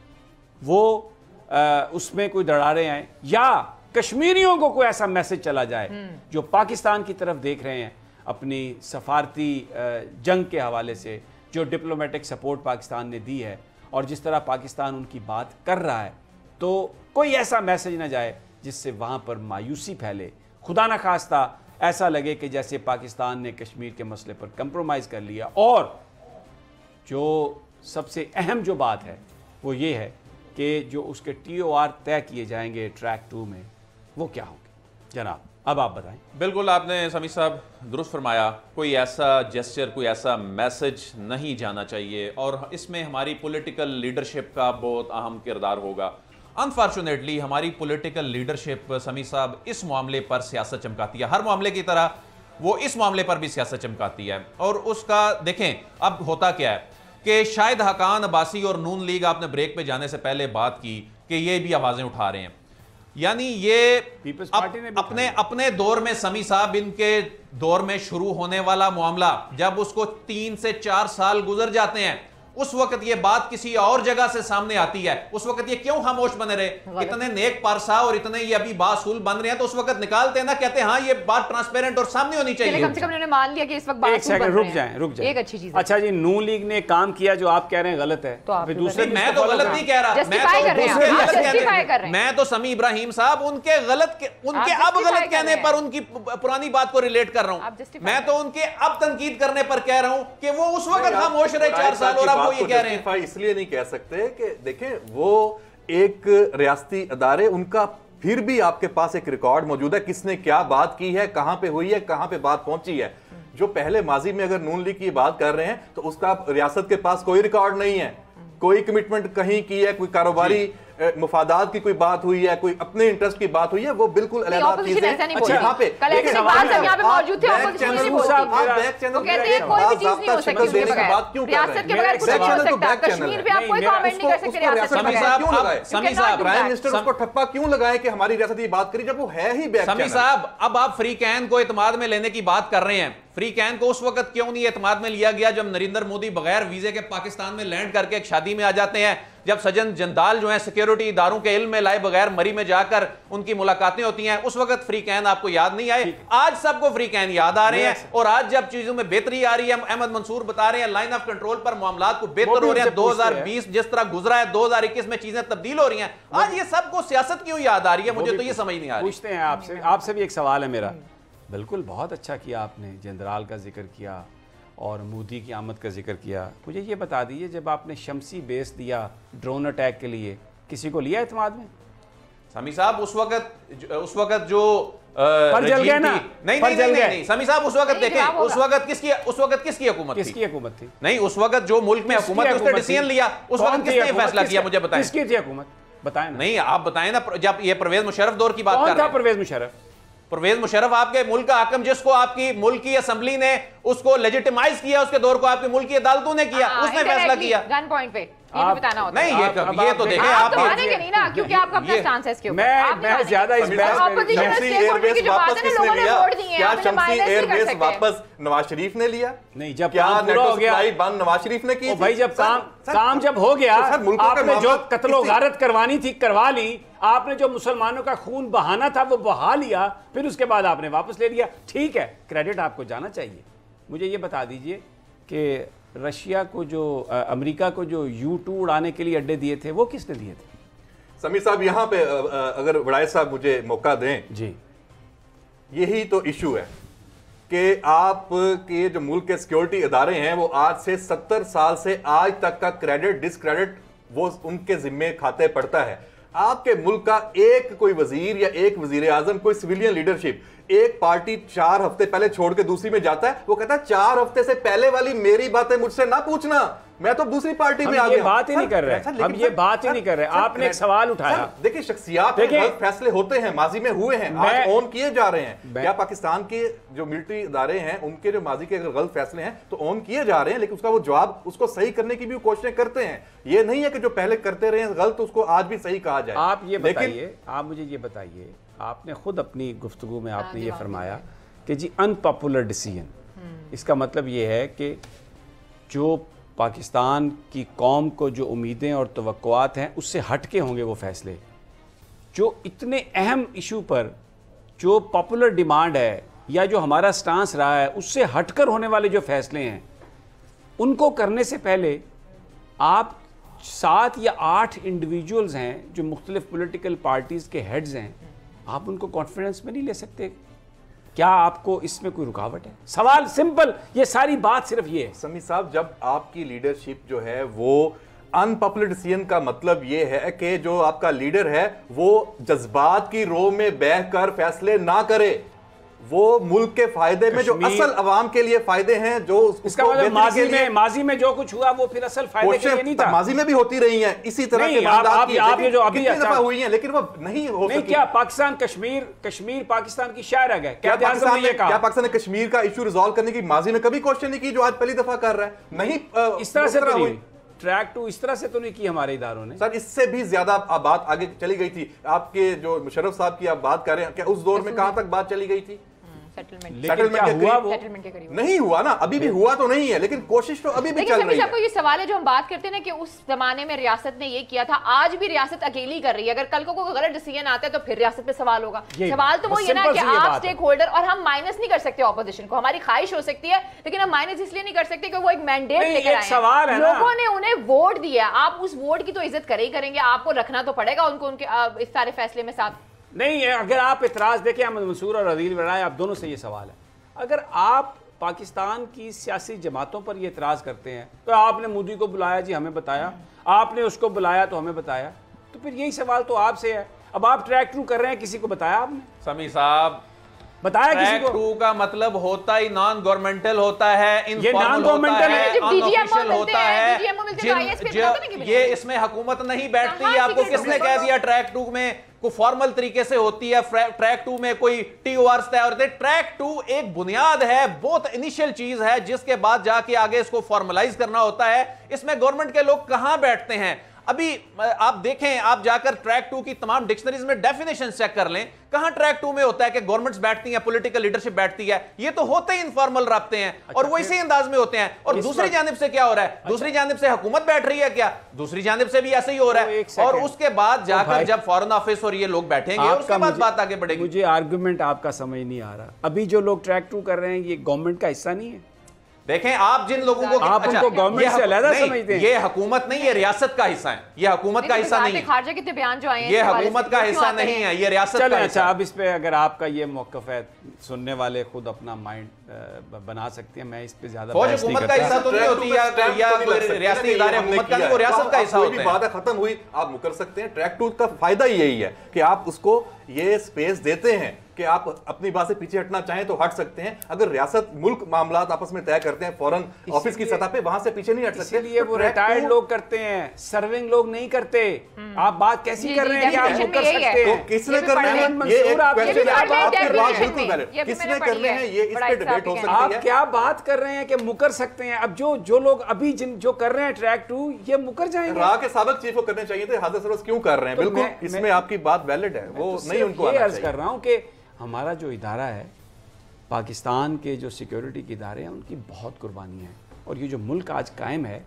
वो उसमें कोई दरारें आए, या कश्मीरियों को कोई ऐसा मैसेज चला जाए जो पाकिस्तान की तरफ देख रहे हैं अपनी सफारती जंग के हवाले से, जो डिप्लोमेटिक सपोर्ट पाकिस्तान ने दी है और जिस तरह पाकिस्तान उनकी बात कर रहा है, तो कोई ऐसा मैसेज ना जाए जिससे वहाँ पर मायूसी फैले, खुदा न खास्ता ऐसा लगे कि जैसे पाकिस्तान ने कश्मीर के मसले पर कंप्रोमाइज़ कर लिया। और जो सबसे अहम जो बात है वो ये है कि जो उसके TOR तय किए जाएंगे ट्रैक 2 में, वो क्या होंगे। जनाब, अब आप बताएं। बिल्कुल, आपने समी साहब दुरुस्त फरमाया, कोई ऐसा जेस्चर, कोई ऐसा मैसेज नहीं जाना चाहिए, और इसमें हमारी पॉलिटिकल लीडरशिप का बहुत अहम किरदार होगा। अनफॉर्चुनेटली हमारी पॉलिटिकल लीडरशिप समी साहब इस मामले पर सियासत चमकाती है, हर मामले की तरह वो इस मामले पर भी सियासत चमकाती है। और उसका देखें अब होता क्या है कि शाहिद हकान अब्बासी और नून लीग, आपने ब्रेक पे जाने से पहले बात की कि ये भी आवाजें उठा रहे हैं, यानी ये पीपल्स पार्टी ने अपने दौर में समी साहब, इनके दौर में शुरू होने वाला मामला जब उसको 3 से 4 साल गुजर जाते हैं, उस वक्त ये बात किसी और जगह से सामने आती है, उस वक्त ये क्यों खामोश बने रहे? इतने नेक पारसा और इतने ये अभी बासूल बन रहे हैं, तो उस वक्त निकालते हैं ना, कहते हैं हाँ ये बात ट्रांसपेरेंट और सामने होनी चाहिए। कम से कम उन्होंने मान लिया कि इस वक्त एक सेकंड रुक जाएं। एक अच्छी चीज है। अच्छा जी, नून लीग ने काम किया जो आप कह रहे हैं गलत है, तो फिर दूसरे मैं तो गलत नहीं कह रहा, मैं तो समी इब्राहिम साहब उनके अब गलत कहने पर उनकी पुरानी बात को रिलेट कर रहा हूं। मैं तो उनके अब तनकीद करने पर कह रहा हूं कि वो उस वक्त खामोश रहे 4 साल, और अब वो ये कह रहे हैं। इसलिए नहीं कह सकते कि देखें वो एक रियासती अदारे, उनका फिर भी आपके पास एक रिकॉर्ड मौजूद है, किसने क्या बात की है, कहां पे हुई है, कहां पे बात पहुंची है। जो पहले माजी में अगर नून लीग की बात कर रहे हैं तो उसका रियासत के पास कोई रिकॉर्ड नहीं है, कोई कमिटमेंट कहीं की है, कोई कारोबारी मुफादात की कोई बात हुई है, कोई अपने इंटरेस्ट की बात हुई है, वो बिल्कुल अलग चीज है। अच्छा, यहाँ पे मौजूद थे, बात क्यों कर रहे हैं? कश्मीर पे आप कोई कमेंट नहीं कर सकते। समी साहब, प्राइम मिनिस्टर उसको ठप्पा क्यों लगाए कि हमारी रियासत ये बात करी, जब वो है ही बैक। समी साहब, अब आप फ्री कैन को इत्मीनान में लेने की बात कर रहे हैं। फ्री कैन को उस वक्त क्यों नहीं इत्मीनान में लिया गया जब नरेंद्र मोदी बगैर वीजे के पाकिस्तान में लैंड करके एक शादी में आ जाते हैं, जब सज्जन जंदाल जो है सिक्योरिटी इदारों के इल्म में लाए बगैर मरी में जाकर उनकी मुलाकातें होती हैं, उस वक्त फ्री कैन आपको याद नहीं आए? आज सबको फ्री कैन याद आ रहे हैं, और आज जब चीजों में बेहतरी आ रही है, अहमद मंसूर बता रहे हैं लाइन ऑफ कंट्रोल पर मामला को बेहतर हो रहे हैं, 2020 जिस तरह गुजरा है 2021 में चीजें तब्दील हो रही हैं, आज ये सबको सियासत क्यों याद आ रही है? मुझे तो ये समझ नहीं आ रही। पूछते हैं आपसे भी एक सवाल है मेरा। बिल्कुल, बहुत अच्छा किया आपने, जनरल का जिक्र किया और मोदी की आमद का जिक्र किया। मुझे ये बता दीजिए, जब आपने शमसी बेस दिया ड्रोन अटैक के लिए, किसी को लिया एतमाद में? समी साहब, उस वक्त जो पर जल गया ना? नहीं समी साहब, उस वक्त देखें, उस वक्त किसकी हुकूमत थी? नहीं, उस वक्त जो मुल्क में हुकूमत, उसने डिसीजन लिया, उस वक्त किसने फैसला किया? मुझे बताएं, किसकी थी हुकूमत? बताएं ना। नहीं आप बताएं ना, जब ये परवेज मुशर्रफ दौर की बात कर कौन रहे था हैं। परवेज मुशर्रफ? परवेज मुशर्रफ आपके मुल्क का हाकिम, जिसको आपकी मुल्क की असेंबली ने उसको लेजिटिमाइज किया, उसके दौर को आपकी मुल्क की अदालतों ने किया, उसने फैसला किया। गन पॉइंट पे ये भी बताना होता नहीं है। ये तो देखें आप आप तो मानेंगे नहीं ना, क्योंकि आपका अपना स्टांस है इसके ऊपर। मैं ज्यादा इस बहस में शम्सी एयरबेस वापस किसने लिया? क्या शम्सी एयरबेस वापस नवाज शरीफ ने लिया? नहीं, जब क्या काम पूरा हो गया सप्लाई बंद नवाज शरीफ ने की? भाई जब काम जब हो गया, आपने जो कत्लो गारत करवानी थी करवा ली, आपने जो मुसलमानों का खून बहाना था वो बहा लिया, फिर उसके बाद आपने वापस ले लिया। ठीक है, क्रेडिट आपको जाना चाहिए। मुझे ये बता दीजिए कि रशिया को जो अमेरिका को जो U-2 उड़ाने के लिए अड्डे दिए थे वो किसने दिए थे? समीर साहब यहाँ पे अगर वड़ायत साहब मुझे मौका दें जी, यही तो इशू है कि आप के जो मुल्क के सिक्योरिटी इदारे हैं वो आज से 70 साल से आज तक का क्रेडिट डिसक्रेडिट वो उनके जिम्मे खाते पड़ता है। आपके मुल्क का एक कोई वजीर या एक वजीर आजम, कोई सिविलियन लीडरशिप एक पार्टी 4 हफ्ते पहले छोड़ के दूसरी में जाता है, वो कहता है 4 हफ्ते से पहले वाली मेरी बातें मुझसे ना पूछना, मैं तो दूसरी पार्टी में आ गया। बात ही नहीं कर रहे, हम ये बात ही नहीं कर रहे। आपने एक सवाल उठाया। देखिए शख्सियात फैसले होते हैं, माजी में हुए हैं, आज ऑन किए जा रहे हैं। क्या पाकिस्तान के जो मिलिट्री इदारे हैं उनके जो माजी के अगर गलत फैसले हैं तो ऑन किए जा रहे हैं, लेकिन उसका वो जवाब उसको सही करने की भी कोशिशें करते हैं। ये नहीं है कि जो पहले करते रहे गलत उसको आज भी सही कहा जाए। आप ये बताइए, आप मुझे ये बताइए, आपने खुद अपनी गुफ्तगू में आपने ये फरमाया कि जी अनपॉपुलर डिसीजन, इसका मतलब ये है कि जो पाकिस्तान की कौम को जो उम्मीदें और तवक्कुआत हैं उससे हट के होंगे वो फैसले। जो इतने अहम इशू पर जो पॉपुलर डिमांड है या जो हमारा स्टांस रहा है उससे हटकर होने वाले जो फैसले हैं उनको करने से पहले आप 7 या 8 इंडिविजुअल्स हैं जो मुख्तलिफ पॉलिटिकल पार्टीज़ के हेड्स हैं, आप उनको कॉन्फिडेंस में नहीं ले सकते? क्या आपको इसमें कोई रुकावट है? सवाल सिंपल, ये सारी बात सिर्फ ये है। समी साहब, जब आपकी लीडरशिप जो है वो अनपॉपुलर डिसीजन का मतलब ये है कि जो आपका लीडर है वो जज्बात की रो में बहकर फैसले ना करे, वो मुल्क के फायदे में जो असल अवाम के लिए फायदे हैं, जो इसका मतलब माजी में जो कुछ हुआ वो फिर असल फायदे के लिए नहीं था। माजी में भी होती रही हैं इसी तरह के आप ये जो अभी हुई हैं, लेकिन वो नहीं हो नहीं। क्या पाकिस्तान कश्मीर पाकिस्तान की शायर है? क्या पाकिस्तान ने कश्मीर का इशू रिजॉल्व करने की माजी में कभी कोशिश नहीं की जो आज पहली दफा कर रहा है? नहीं, इस तरह से तो नहीं। ट्रैक 2 इस तरह से तो नहीं की हमारे इदारों ने सर, इससे भी ज्यादा बात आगे चली गई थी। आपके जो मुशर्रफ साहब की आप बात कर रहे हैं, क्या उस दौर में कहां तक बात चली गई थी? सेटलमेंट के करीब नहीं हुआ ना, अभी भी हुआ तो नहीं है, लेकिन कोशिश तो अभी भी चल रही है। आपको ये सवाल है जो हम बात करते हैं ना कि उस जमाने में रियासत ने ये किया था, आज भी रियासत अकेली कर रही है। अगर कल को कोई गलत डिसीजन आता है तो फिर रियासत पे सवाल होगा। सवाल तो वो ये ना कि आप स्टेक होल्डर, और हम माइनस नहीं कर सकते ऑपोजिशन को, हमारी ख्वाहिश हो सकती है लेकिन हम माइनस इसलिए नहीं कर सकते कि वो एक मैंडेट लेकर आए हैं, लोगों ने उन्हें वोट दिया। आप उस वोट की तो इज्जत करे ही करेंगे, आपको रखना तो पड़ेगा उनको उनके इस सारे फैसले में साथ। नहीं, अगर आप इतराज देखें, अहमद मंसूर और अदील वड़ाई, आप दोनों से ये सवाल है, अगर आप पाकिस्तान की सियासी जमातों पर ये इतराज़ करते हैं तो आपने मोदी को बुलाया जी हमें बताया, आपने उसको बुलाया तो हमें बताया, तो फिर यही सवाल तो आपसे है। अब आप ट्रैक 2 कर रहे हैं, किसी को बताया आपने? समी साहब, बताया किसी ट्रैक को? 2 का मतलब होता ही नॉन गवर्नमेंटल होता है, नॉन गवर्नमेंटल है, अनऑफिशियल होता है, ये इसमें हुकूमत नहीं बैठती है। आपको किसने कह दिया ट्रैक 2 में को फॉर्मल तरीके से होती है? ट्रैक 2 में कोई TORs तय होते हैं। ट्रैक 2 एक बुनियाद है, बहुत इनिशियल चीज है, जिसके बाद जाके आगे इसको फॉर्मलाइज करना होता है। इसमें गवर्नमेंट के लोग कहां बैठते हैं? अभी आप देखें, आप जाकर ट्रैक 2 की तमाम डिक्शनरीज में डेफिनेशन चेक कर लें, कहां ट्रैक 2 में होता है कि गवर्नमेंट्स बैठती हैं, पॉलिटिकल लीडरशिप बैठती है। ये तो होते ही इनफॉर्मल राब्ते हैं और वो इसी अंदाज में होते हैं। और दूसरी जानिब से क्या हो रहा है? दूसरी जानिब से हुकूमत बैठ रही है क्या? दूसरी जानिब से भी ऐसे ही हो रहा है। और उसके बाद जाकर जब फॉरेन ऑफिस और ये लोग बैठेंगे और उसके बाद बात आगे बढ़ेगी। मुझे आर्गुमेंट आपका समझ नहीं आ रहा। अभी जो लोग ट्रैक 2 कर रहे हैं ये गवर्नमेंट का हिस्सा नहीं है? देखें, आप जिन लोगों को आप उनको गवर्नमेंट से अलग समझते हैं। ये हुकूमत नहीं, ये रियासत का हिस्सा है। ये हुकूमत का हिस्सा नहीं है। खारजा के बयान जो आए हैं ये हुकूमत का हिस्सा नहीं है, ये रियासत का हिस्सा है। अब इस पे अगर आपका ये मौक़िफ़ है, सुनने वाले खुद अपना माइंड बना सकते हैं। मैं इस पे ज्यादा फौज हुकूमत का हिस्सा तो नहीं होती या रियासती इदारे हुकूमत का वो रियासत का हिस्सा होता है। बात खत्म हुई, आप मुकर सकते हैं। ट्रैक 2 का फायदा यही है कि आप उसको ये स्पेस देते हैं कि आप अपनी बात से पीछे हटना चाहें तो हट सकते हैं। अगर रियासत मुल्क मामलात आपस में तय करते हैं फौरन ऑफिस की सतह पे, वहां से पीछे नहीं हट सकते। इसलिए वो रिटायर्ड लोग करते हैं, सर्विंग लोग नहीं करते। आप बात कैसी कर रहे हैं कि आप मुकर सकते हैं? तो किसने करने हैं ये एक क्वेश्चन है, आपकी बात बिल्कुल वैलिड। किसने करने हैं ये, इस पे डिबेट हो सकती है। आप क्या बात कर रहे हैं कि मुकर सकते हैं? अब जो लोग अभी जो कर रहे हैं ट्रैक 2, ये मुकर जाएंगे। राह के साबिक चीफ को करने चाहिए थे, हाजिर सरवस क्यों कर रहे हैं? बिल्कुल इसमें आपकी बात वैलिड है, वो नहीं उनको आना चाहिए। कर रहा हूं कि हमारा जो इदारा है, पाकिस्तान के जो सिक्योरिटी के इदारे हैं, उनकी बहुत कुर्बानियां हैं। और ये जो मुल्क आज कायम है,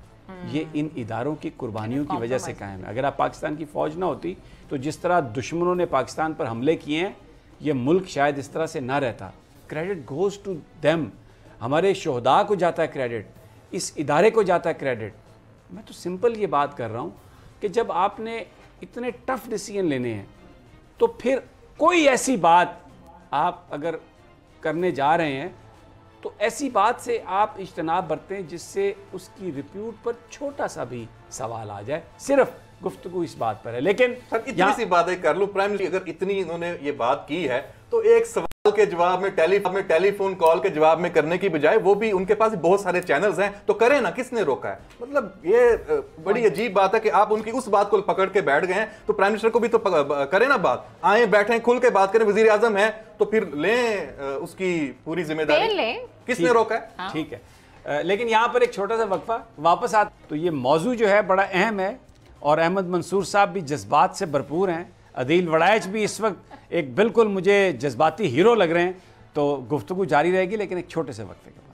ये इन इदारों की कुर्बानियों की वजह से कायम है। अगर आप पाकिस्तान की फौज ना होती तो जिस तरह दुश्मनों ने पाकिस्तान पर हमले किए हैं, ये मुल्क शायद इस तरह से ना रहता। Credit goes to them. हमारे शोहदा को जाता है क्रेडिट, इस इदारे को जाता है क्रेडिट। मैं तो सिंपल ये बात कर रहा हूँ कि जब आपने इतने टफ डिसीजन लेने हैं, तो फिर कोई ऐसी बात आप अगर करने जा रहे हैं तो ऐसी बात से आप इज्तनाब बरतें जिससे उसकी रिप्यूट पर छोटा सा भी सवाल आ जाए। सिर्फ गुफ्तगू इस बात पर है। लेकिन इतनी सी बात है कर लूं, प्राइम मिनिस्टर अगर इतनी इन्होंने ये बात की है तो एक सवाल के जवाब में टेलीफोन कॉल के जवाब में करने की बजाय, वो भी उनके पास बहुत सारे चैनल्स हैं तो करें ना, किसने रोका है? मतलब ये बड़ी अजीब बात है कि आप उनकी उस बात को पकड़ के बैठ गए हैं। तो प्राइम मिनिस्टर को भी तो करें ना बात, आए बैठे खुल के बात करें। वजीर आजम है तो फिर लें उसकी पूरी जिम्मेदारी, किसने रोका है? ठीक है, लेकिन यहाँ पर एक छोटा सा वक्फा, वापस आ। तो ये मौजू जो है बड़ा अहम है और अहमद मंसूर साहब भी जज्बात से भरपूर हैं। अदील वड़ाइच भी इस वक्त एक बिल्कुल मुझे जज्बाती हीरो लग रहे हैं। तो गुफ्तगू जारी रहेगी, लेकिन एक छोटे से वक्फे के बाद।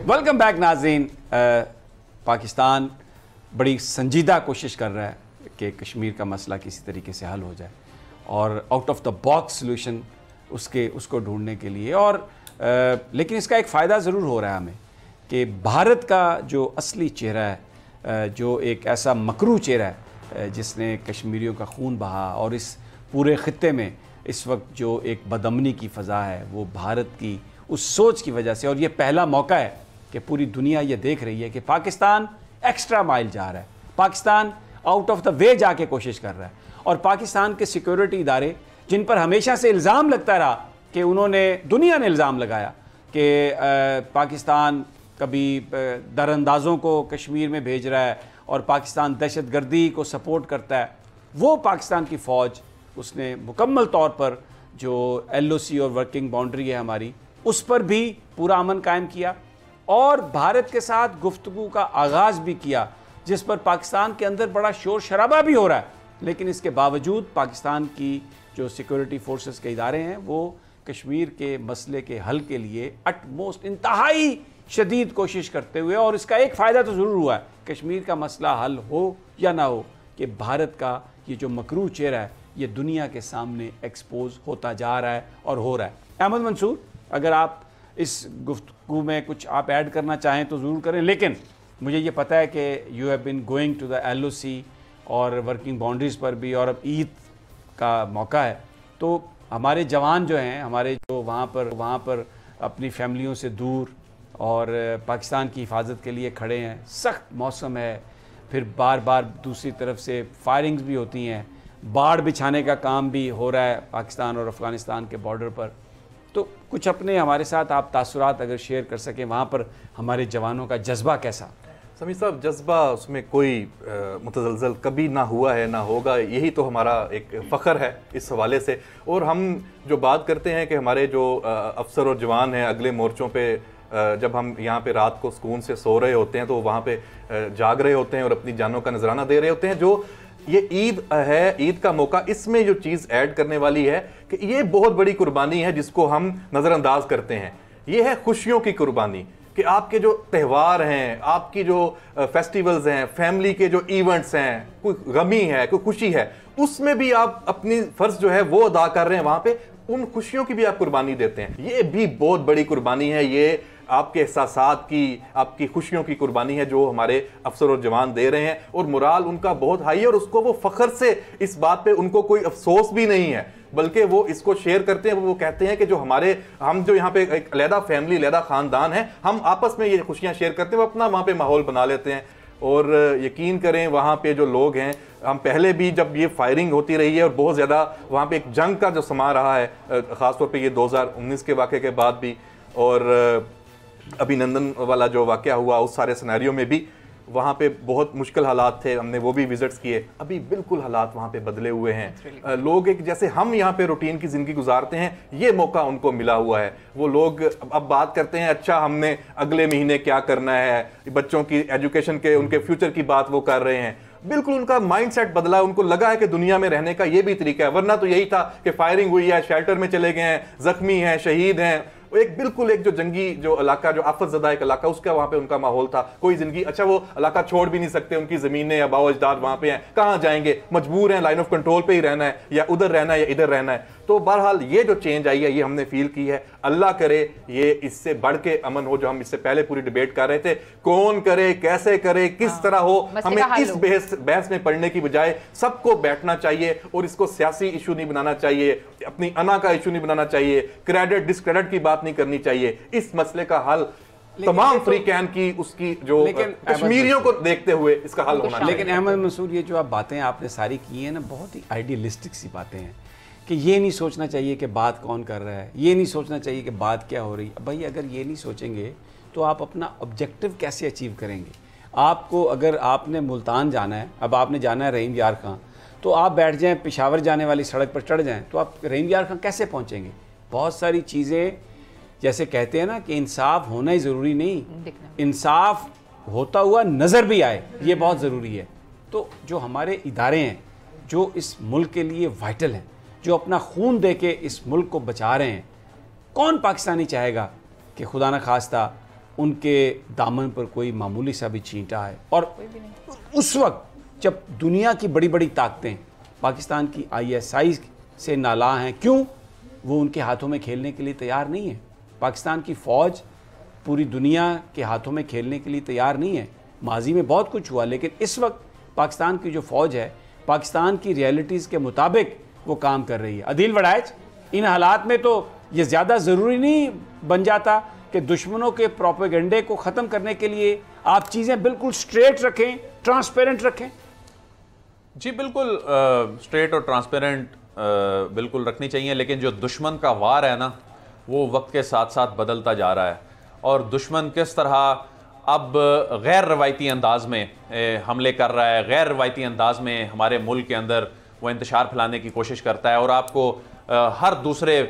वेलकम बैक नाज़रीन। पाकिस्तान बड़ी संजीदा कोशिश कर रहा है कि कश्मीर का मसला किसी तरीके से हल हो जाए और out of the box solution उसको ढूंढने के लिए। और लेकिन इसका एक फ़ायदा ज़रूर हो रहा है हमें कि भारत का जो असली चेहरा है, जो एक ऐसा मकरू चेहरा है जिसने कश्मीरियों का खून बहा, और इस पूरे ख़ित्ते में इस वक्त जो एक बदअमनी की फ़ज़ा है, वो भारत की उस सोच की वजह से। और ये पहला मौका है कि पूरी दुनिया ये देख रही है कि पाकिस्तान एक्स्ट्रा माइल जा रहा है, Pakistan out of the way जाके कोशिश कर रहा है। और पाकिस्तान के सिक्योरिटी इदारे, जिन पर हमेशा से इल्ज़ाम लगता रहा कि उन्होंने, दुनिया ने इल्ज़ाम लगाया कि पाकिस्तान कभी दरअंदाज़ों को कश्मीर में भेज रहा है और पाकिस्तान दहशतगर्दी को सपोर्ट करता है, वो पाकिस्तान की फ़ौज उसने मुकम्मल तौर पर जो LOC और वर्किंग बाउंड्री है हमारी, उस पर भी पूरा अमन कायम किया और भारत के साथ गुफ्तगू का आगाज़ भी किया, जिस पर पाकिस्तान के अंदर बड़ा शोर शराबा भी हो रहा है। लेकिन इसके बावजूद पाकिस्तान की जो सिक्योरिटी फोर्सेस के इदारे हैं, वो कश्मीर के मसले के हल के लिए अटमोस्ट इंतहाई शदीद कोशिश करते हुए, और इसका एक फ़ायदा तो ज़रूर हुआ है, कश्मीर का मसला हल हो या ना हो, कि भारत का ये जो मकरू चेहरा है ये दुनिया के सामने एक्सपोज होता जा रहा है और हो रहा है। अहमद मंसूर, अगर आप इस गुफ्तगू में कुछ आप ऐड करना चाहें तो ज़रूर करें। लेकिन मुझे ये पता है कि you have been going to the LOC और वर्किंग बाउंड्रीज़ पर भी, और अब ईद का मौका है, तो हमारे जवान जो हैं, हमारे जो वहाँ पर अपनी फैमिलियों से दूर और पाकिस्तान की हिफाजत के लिए खड़े हैं, सख्त मौसम है, फिर बार बार दूसरी तरफ से फायरिंग्स भी होती हैं, बाड़ बिछाने का काम भी हो रहा है पाकिस्तान और अफ़गानिस्तान के बॉर्डर पर। तो कुछ अपने हमारे साथ आप तासुरात अगर शेयर कर सकें, वहाँ पर हमारे जवानों का जज्बा कैसा? समीर साहब, जज्बा उसमें कोई मुतज़लज़ल कभी ना हुआ है ना होगा, यही तो हमारा एक फ़ख्र है इस हवाले से। और हम जो बात करते हैं कि हमारे जो अफसर और जवान हैं अगले मोर्चों पे, जब हम यहाँ पे रात को सुकून से सो रहे होते हैं तो वहाँ पे जाग रहे होते हैं और अपनी जानों का नजराना दे रहे होते हैं। जो ये ईद है, ईद का मौका, इसमें जो चीज़ ऐड करने वाली है कि ये बहुत बड़ी कुर्बानी है जिसको हम नज़रअंदाज करते हैं। ये है खुशियों की कुर्बानी, कि आपके जो त्यौहार हैं, आपकी जो फेस्टिवल्स हैं, फैमिली के जो इवेंट्स हैं, कोई गमी है, कोई खुशी है, उसमें भी आप अपनी फ़र्ज जो है वो अदा कर रहे हैं वहाँ पे। उन खुशियों की भी आप कुर्बानी देते हैं। ये भी बहुत बड़ी कुर्बानी है, ये आपके एहसासात की, आपकी खुशियों की कुर्बानी है जो हमारे अफसर और जवान दे रहे हैं, और मोराल उनका बहुत हाई है, और उसको वो फख्र से इस बात पे उनको कोई अफसोस भी नहीं है, बल्कि वो इसको शेयर करते हैं। वो कहते हैं कि जो हम जो यहाँ पे एक अलहदा फैमिली, अलहदा खानदान है, हम आपस में ये खुशियाँ शेयर करते हैं, वो अपना वहाँ पे माहौल बना लेते हैं। और यकीन करें वहाँ पे जो लोग हैं, हम पहले भी जब ये फायरिंग होती रही है और बहुत ज़्यादा वहाँ पे एक जंग का जो समा रहा है, ख़ासतौर पे ये 2019 के वाक़े के बाद भी, और अभिनंदन वाला जो वाक़या हुआ उस सारे सिनेरियो में भी वहाँ पे बहुत मुश्किल हालात थे, हमने वो भी विजिट्स किए। अभी बिल्कुल हालात वहाँ पे बदले हुए हैं। लोग एक जैसे हम यहाँ पे रूटीन की ज़िंदगी गुजारते हैं, ये मौका उनको मिला हुआ है। वो लोग अब बात करते हैं, अच्छा हमने अगले महीने क्या करना है, बच्चों की एजुकेशन के, उनके फ्यूचर की बात वो कर रहे हैं। बिल्कुल उनका माइंडसेट बदला, उनको लगा है कि दुनिया में रहने का ये भी तरीका है, वरना तो यही था कि फायरिंग हुई है, शेल्टर में चले गए हैं, जख्मी हैं, शहीद हैं। एक बिल्कुल एक जो जंगी जो इलाका, जो आफत ज़दा एक इलाका, उसका वहाँ पे उनका माहौल था, कोई जिंदगी, अच्छा वो इलाका छोड़ भी नहीं सकते, उनकी ज़मीनें या बाओ अजदाद वहाँ पे हैं, कहाँ जाएंगे, मजबूर हैं, लाइन ऑफ कंट्रोल पे ही रहना है, या उधर रहना है या इधर रहना है। तो बहरहाल ये जो चेंज आई है ये हमने फील की है। अल्लाह करे ये इससे बढ़ के अमन हो, जो हम इससे पहले पूरी डिबेट कर रहे थे, कौन करे, कैसे करे, किस तरह हो, हमें इस बहस में पढ़ने की बजाय सबको बैठना चाहिए और इसको सियासी इशू नहीं बनाना चाहिए, अपनी अना का इशू नहीं बनाना चाहिए, क्रेडिट डिस्क्रेडिट की बात नहीं करनी चाहिए। इस मसले का हल तमाम फ्री कैन की उसकी जो कश्मीरियों को देखते हुए इसका हल होना चाहिए। लेकिन अहमद मंसूर, ये जो आप बातें आपने सारी की हैं ना, बहुत ही आइडियलिस्टिक सी बातें हैं कि ये नहीं सोचना चाहिए कि बात कौन कर रहा है, ये नहीं सोचना चाहिए कि बात क्या हो रही है। भाई अगर ये नहीं सोचेंगे तो आप अपना ऑब्जेक्टिव कैसे अचीव करेंगे? आपको अगर आपने मुल्तान जाना है, अब आपने जाना है रहीम यार खां, तो आप बैठ जाएं पेशावर जाने वाली सड़क पर चढ़ जाएं, तो आप रहीम यार खां कैसे पहुंचेंगे? बहुत सारी चीज़ें, जैसे कहते हैं ना कि इंसाफ होना ही ज़रूरी नहीं, इंसाफ होता हुआ नज़र भी आए, ये बहुत ज़रूरी है। तो जो हमारे इदारे हैं, जो इस मुल्क के लिए वाइटल हैं, जो अपना खून दे के इस मुल्क को बचा रहे हैं, कौन पाकिस्तानी चाहेगा कि खुदा न खास्ता उनके दामन पर कोई मामूली सा भी छींटा है? और उस वक्त जब दुनिया की बड़ी बड़ी ताकतें पाकिस्तान की ISI से नाला हैं, क्यों? वो उनके हाथों में खेलने के लिए तैयार नहीं है। पाकिस्तान की फ़ौज पूरी दुनिया के हाथों में खेलने के लिए तैयार नहीं है। माजी में बहुत कुछ हुआ, लेकिन इस वक्त पाकिस्तान की जो फ़ौज है, पाकिस्तान की रियलिटीज़ के मुताबिक वो काम कर रही है। अदील वड़ाइच, इन हालात में तो ये ज़्यादा ज़रूरी नहीं बन जाता कि दुश्मनों के प्रोपेगेंडे को ख़त्म करने के लिए आप चीज़ें बिल्कुल स्ट्रेट रखें, ट्रांसपेरेंट रखें? जी बिल्कुल स्ट्रेट और ट्रांसपेरेंट बिल्कुल रखनी चाहिए, लेकिन जो दुश्मन का वार है ना, वो वक्त के साथ साथ बदलता जा रहा है, और दुश्मन किस तरह अब गैर रवायती अंदाज में हमले कर रहा है, गैर रवायती अंदाज में हमारे मुल्क के अंदर वो इंतशार फैलाने की कोशिश करता है। और आपको हर दूसरे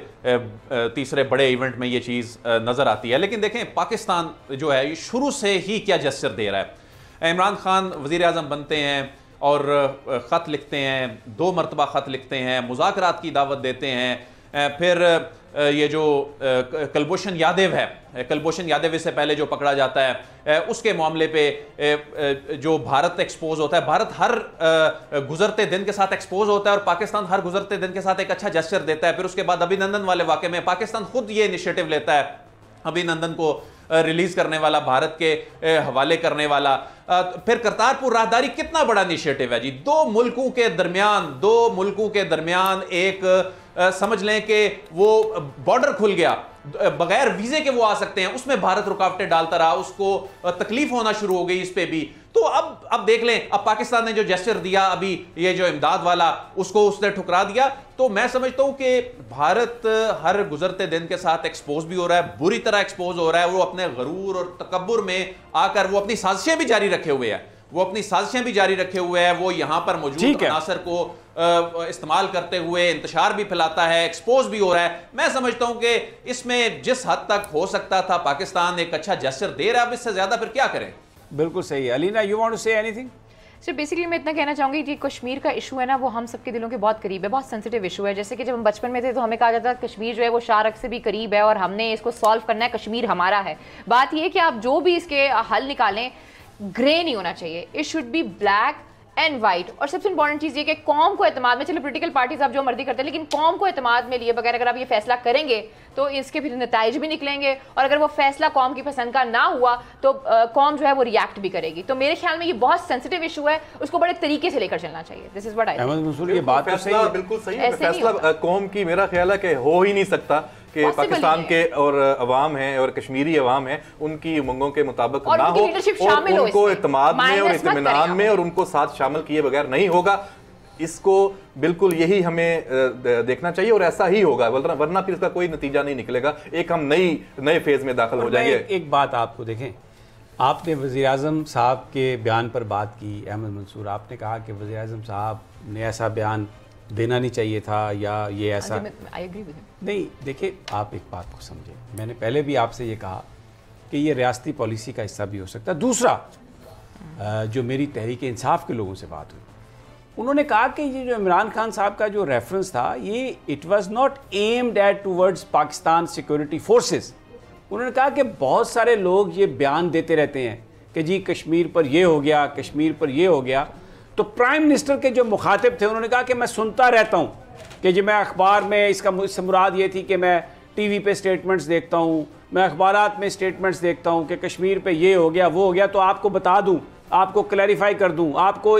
तीसरे बड़े इवेंट में ये चीज़ नज़र आती है। लेकिन देखें पाकिस्तान जो है ये शुरू से ही क्या जेस्चर दे रहा है। इमरान खान वज़ीर आज़म बनते हैं और ख़त लिखते हैं, 2 मरतबा ख़त लिखते हैं, मुज़ाकरात की दावत देते हैं, फिर ये जो कुलभूषण यादव है, कुलभूषण यादव से पहले जो पकड़ा जाता है, उसके मामले पे जो भारत एक्सपोज होता है, भारत हर गुजरते दिन के साथ एक्सपोज होता है और पाकिस्तान हर गुजरते दिन के साथ एक अच्छा जेस्चर देता है। फिर उसके बाद अभिनंदन वाले वाक़े में पाकिस्तान खुद ये इनिशिएटिव लेता है, अभिनंदन को रिलीज करने वाला, भारत के हवाले करने वाला। फिर करतारपुर राहदारी कितना बड़ा इनिशिएटिव है जी, 2 मुल्कों के दरमियान एक समझ लें कि वो बॉर्डर खुल गया, बगैर वीजे के वो आ सकते हैं, उसमें भारत रुकावटें डालता रहा, उसको तकलीफ होना शुरू हो गई इस पे भी। तो अब देख लें, अब पाकिस्तान ने जो जेस्चर दिया अभी ये जो इमदाद वाला, उसको उसने ठुकरा दिया। तो मैं समझता हूं कि भारत हर गुजरते दिन के साथ एक्सपोज भी हो रहा है, बुरी तरह एक्सपोज हो रहा है। वो अपने गरूर और तकब्बुर में आकर वो अपनी साजिशें भी जारी रखे हुए है, वो यहां पर मौजूद अनासर को इस्तेमाल करते हुए इंतशार भी फैलाता है, एक्सपोज भी हो रहा है। मैं समझता हूं कि इसमें जिस हद तक हो सकता था पाकिस्तान एक अच्छा जेस्चर दे रहा है, अब इससे ज्यादा फिर क्या करें। बिल्कुल सही है। Alina, you want to say anything? Sir basically मैं इतना कहना चाहूँगी कि कश्मीर का इशू है ना, वो हम सबके दिलों के बहुत करीब है, बहुत सेंसिटिव इशू है। जैसे कि जब हम बचपन में थे तो हमें कहा जाता था कश्मीर जो है वो शारक से भी करीब है और हमने इसको सॉल्व करना है, कश्मीर हमारा है। बात यह कि आप जो भी इसके हल निकालें, ग्रे नहीं होना चाहिए, it should be black and white. और सबसे इंपॉर्टेंट चीज ये कि कौम को एतमाद में, चलो पोलिटिकल पार्टीज आप जो मर्जी करते हैं, लेकिन कौम को एतमाद में लिए बगैर अगर आप ये फैसला करेंगे तो इसके फिर नताइज भी निकलेंगे, और अगर वो फैसला कौम की पसंद का ना हुआ तो कौम जो है वो रिएक्ट भी करेगी। तो मेरे ख्याल में ये बहुत सेंसिटिव इशू है, उसको बड़े तरीके से लेकर चलना चाहिए। This is what I think. ये बात बिल्कुल सही है। फैसला कौम की मेरा ख्याल है कि हो ही नहीं सकता कि पाकिस्तान के और अवाम हैं और कश्मीरी अवाम है उनकी उमंगों के मुताबिक ना हो, और उनको इत्मीनान में और इत्मीनान में और उनको साथ शामिल किए बगैर नहीं होगा। इसको बिल्कुल यही हमें देखना चाहिए और ऐसा ही होगा, वरना फिर इसका कोई नतीजा नहीं निकलेगा। एक हम नए फेज में दाखिल हो जाएंगे। एक बात आपको देखें, आपने वज़ीर-ए-आज़म साहब के बयान पर बात की, अहमद मंसूर, आपने कहा कि वज़ीर-ए-आज़म साहब ने ऐसा बयान देना नहीं चाहिए था या ये ऐसा नहीं। देखिए, आप एक बात को समझें, मैंने पहले भी आपसे ये कहा कि ये रियासती पॉलिसी का हिस्सा भी हो सकता है। दूसरा, जो मेरी तहरीक इंसाफ के लोगों से बात हुई, उन्होंने कहा कि ये जो इमरान खान साहब का जो रेफरेंस था, ये it was not aimed at towards Pakistan security forces. उन्होंने कहा कि बहुत सारे लोग ये बयान देते रहते हैं कि जी कश्मीर पर ये हो गया, कश्मीर पर ये हो गया। तो प्राइम मिनिस्टर के जो मुखातिब थे उन्होंने कहा कि मैं सुनता रहता हूँ कि जी मैं अखबार में, इससे मुराद ये थी कि मैं टीवी पे स्टेटमेंट्स देखता हूँ, मैं अखबारात में स्टेटमेंट्स देखता हूँ कि कश्मीर पे ये हो गया, वो हो गया, तो आपको बता दूँ, आपको क्लैरिफाई कर दूँ, आपको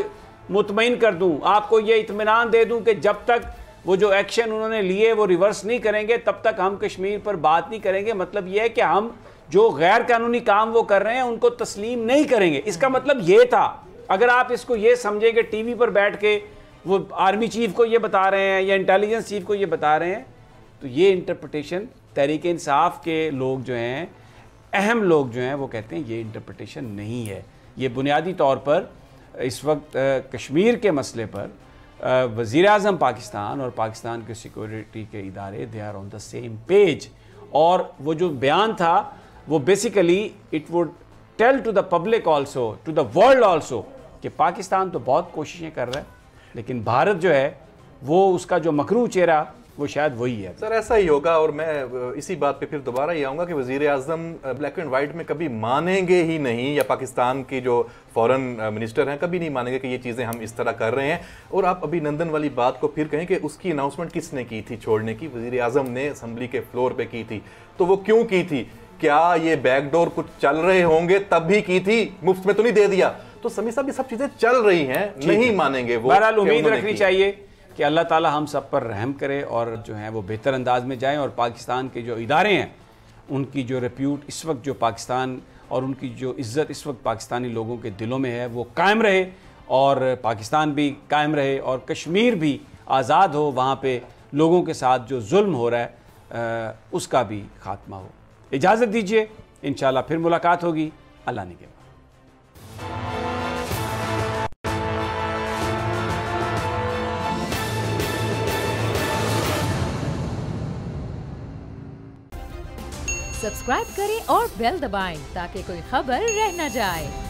मुतमईन कर दूँ, आपको ये इत्मीनान दे दूँ कि जब तक वो जो एक्शन उन्होंने लिए वो रिवर्स नहीं करेंगे तब तक हम कश्मीर पर बात नहीं करेंगे। मतलब ये है कि हम जो गैर कानूनी काम वो कर रहे हैं उनको तस्लीम नहीं करेंगे। इसका मतलब ये था, अगर आप इसको ये समझें कि टीवी पर बैठ के वो आर्मी चीफ को ये बता रहे हैं या इंटेलिजेंस चीफ को ये बता रहे हैं, तो ये इंटरप्रिटेशन तहरीक इंसाफ के लोग जो हैं, अहम लोग जो हैं, वो कहते हैं ये इंटरप्रिटेशन नहीं है। ये बुनियादी तौर पर इस वक्त कश्मीर के मसले पर वज़ीर-ए-आज़म पाकिस्तान और पाकिस्तान के सिक्योरिटी के इदारे they are on the same page. और वो जो बयान था वो basically it would tell to the public also, to the world also, कि पाकिस्तान तो बहुत कोशिशें कर रहा है लेकिन भारत जो है वो उसका जो मकरू चेहरा वो शायद वही है। सर ऐसा ही होगा, और मैं इसी बात पे फिर दोबारा ये आऊँगा कि वज़ीर-ए-आज़म ब्लैक एंड वाइट में कभी मानेंगे ही नहीं, या पाकिस्तान की जो फॉरेन मिनिस्टर हैं कभी नहीं मानेंगे कि ये चीज़ें हम इस तरह कर रहे हैं। और आप अभिनंदन वाली बात को फिर कहें कि उसकी अनाउंसमेंट किसने की थी छोड़ने की? वज़ीर-ए-आज़म ने असम्बली के फ्लोर पर की थी। तो वो क्यों की थी? क्या ये बैकडोर कुछ चल रहे होंगे तब भी की थी? मुफ्त में तो नहीं दे दिया। तो समी साहब ये सब चीज़ें चल रही हैं, नहीं मानेंगे वो। बहरहाल उम्मीद रखनी चाहिए कि अल्लाह ताला हम सब पर रहम करे और जो है वो बेहतर अंदाज में जाएं, और पाकिस्तान के जो इदारे हैं उनकी जो रेप्यूट इस वक्त जो पाकिस्तान और उनकी जो इज़्ज़त इस वक्त पाकिस्तानी लोगों के दिलों में है वो कायम रहे, और पाकिस्तान भी कायम रहे और कश्मीर भी आज़ाद हो, वहाँ पे लोगों के साथ जो जुल्म हो रहा है उसका भी खात्मा हो। इजाज़त दीजिए, इंशाल्लाह फिर मुलाकात होगी। अल्लाह ने के सब्सक्राइब करें और बेल दबाएं ताकि कोई खबर रह न जाए।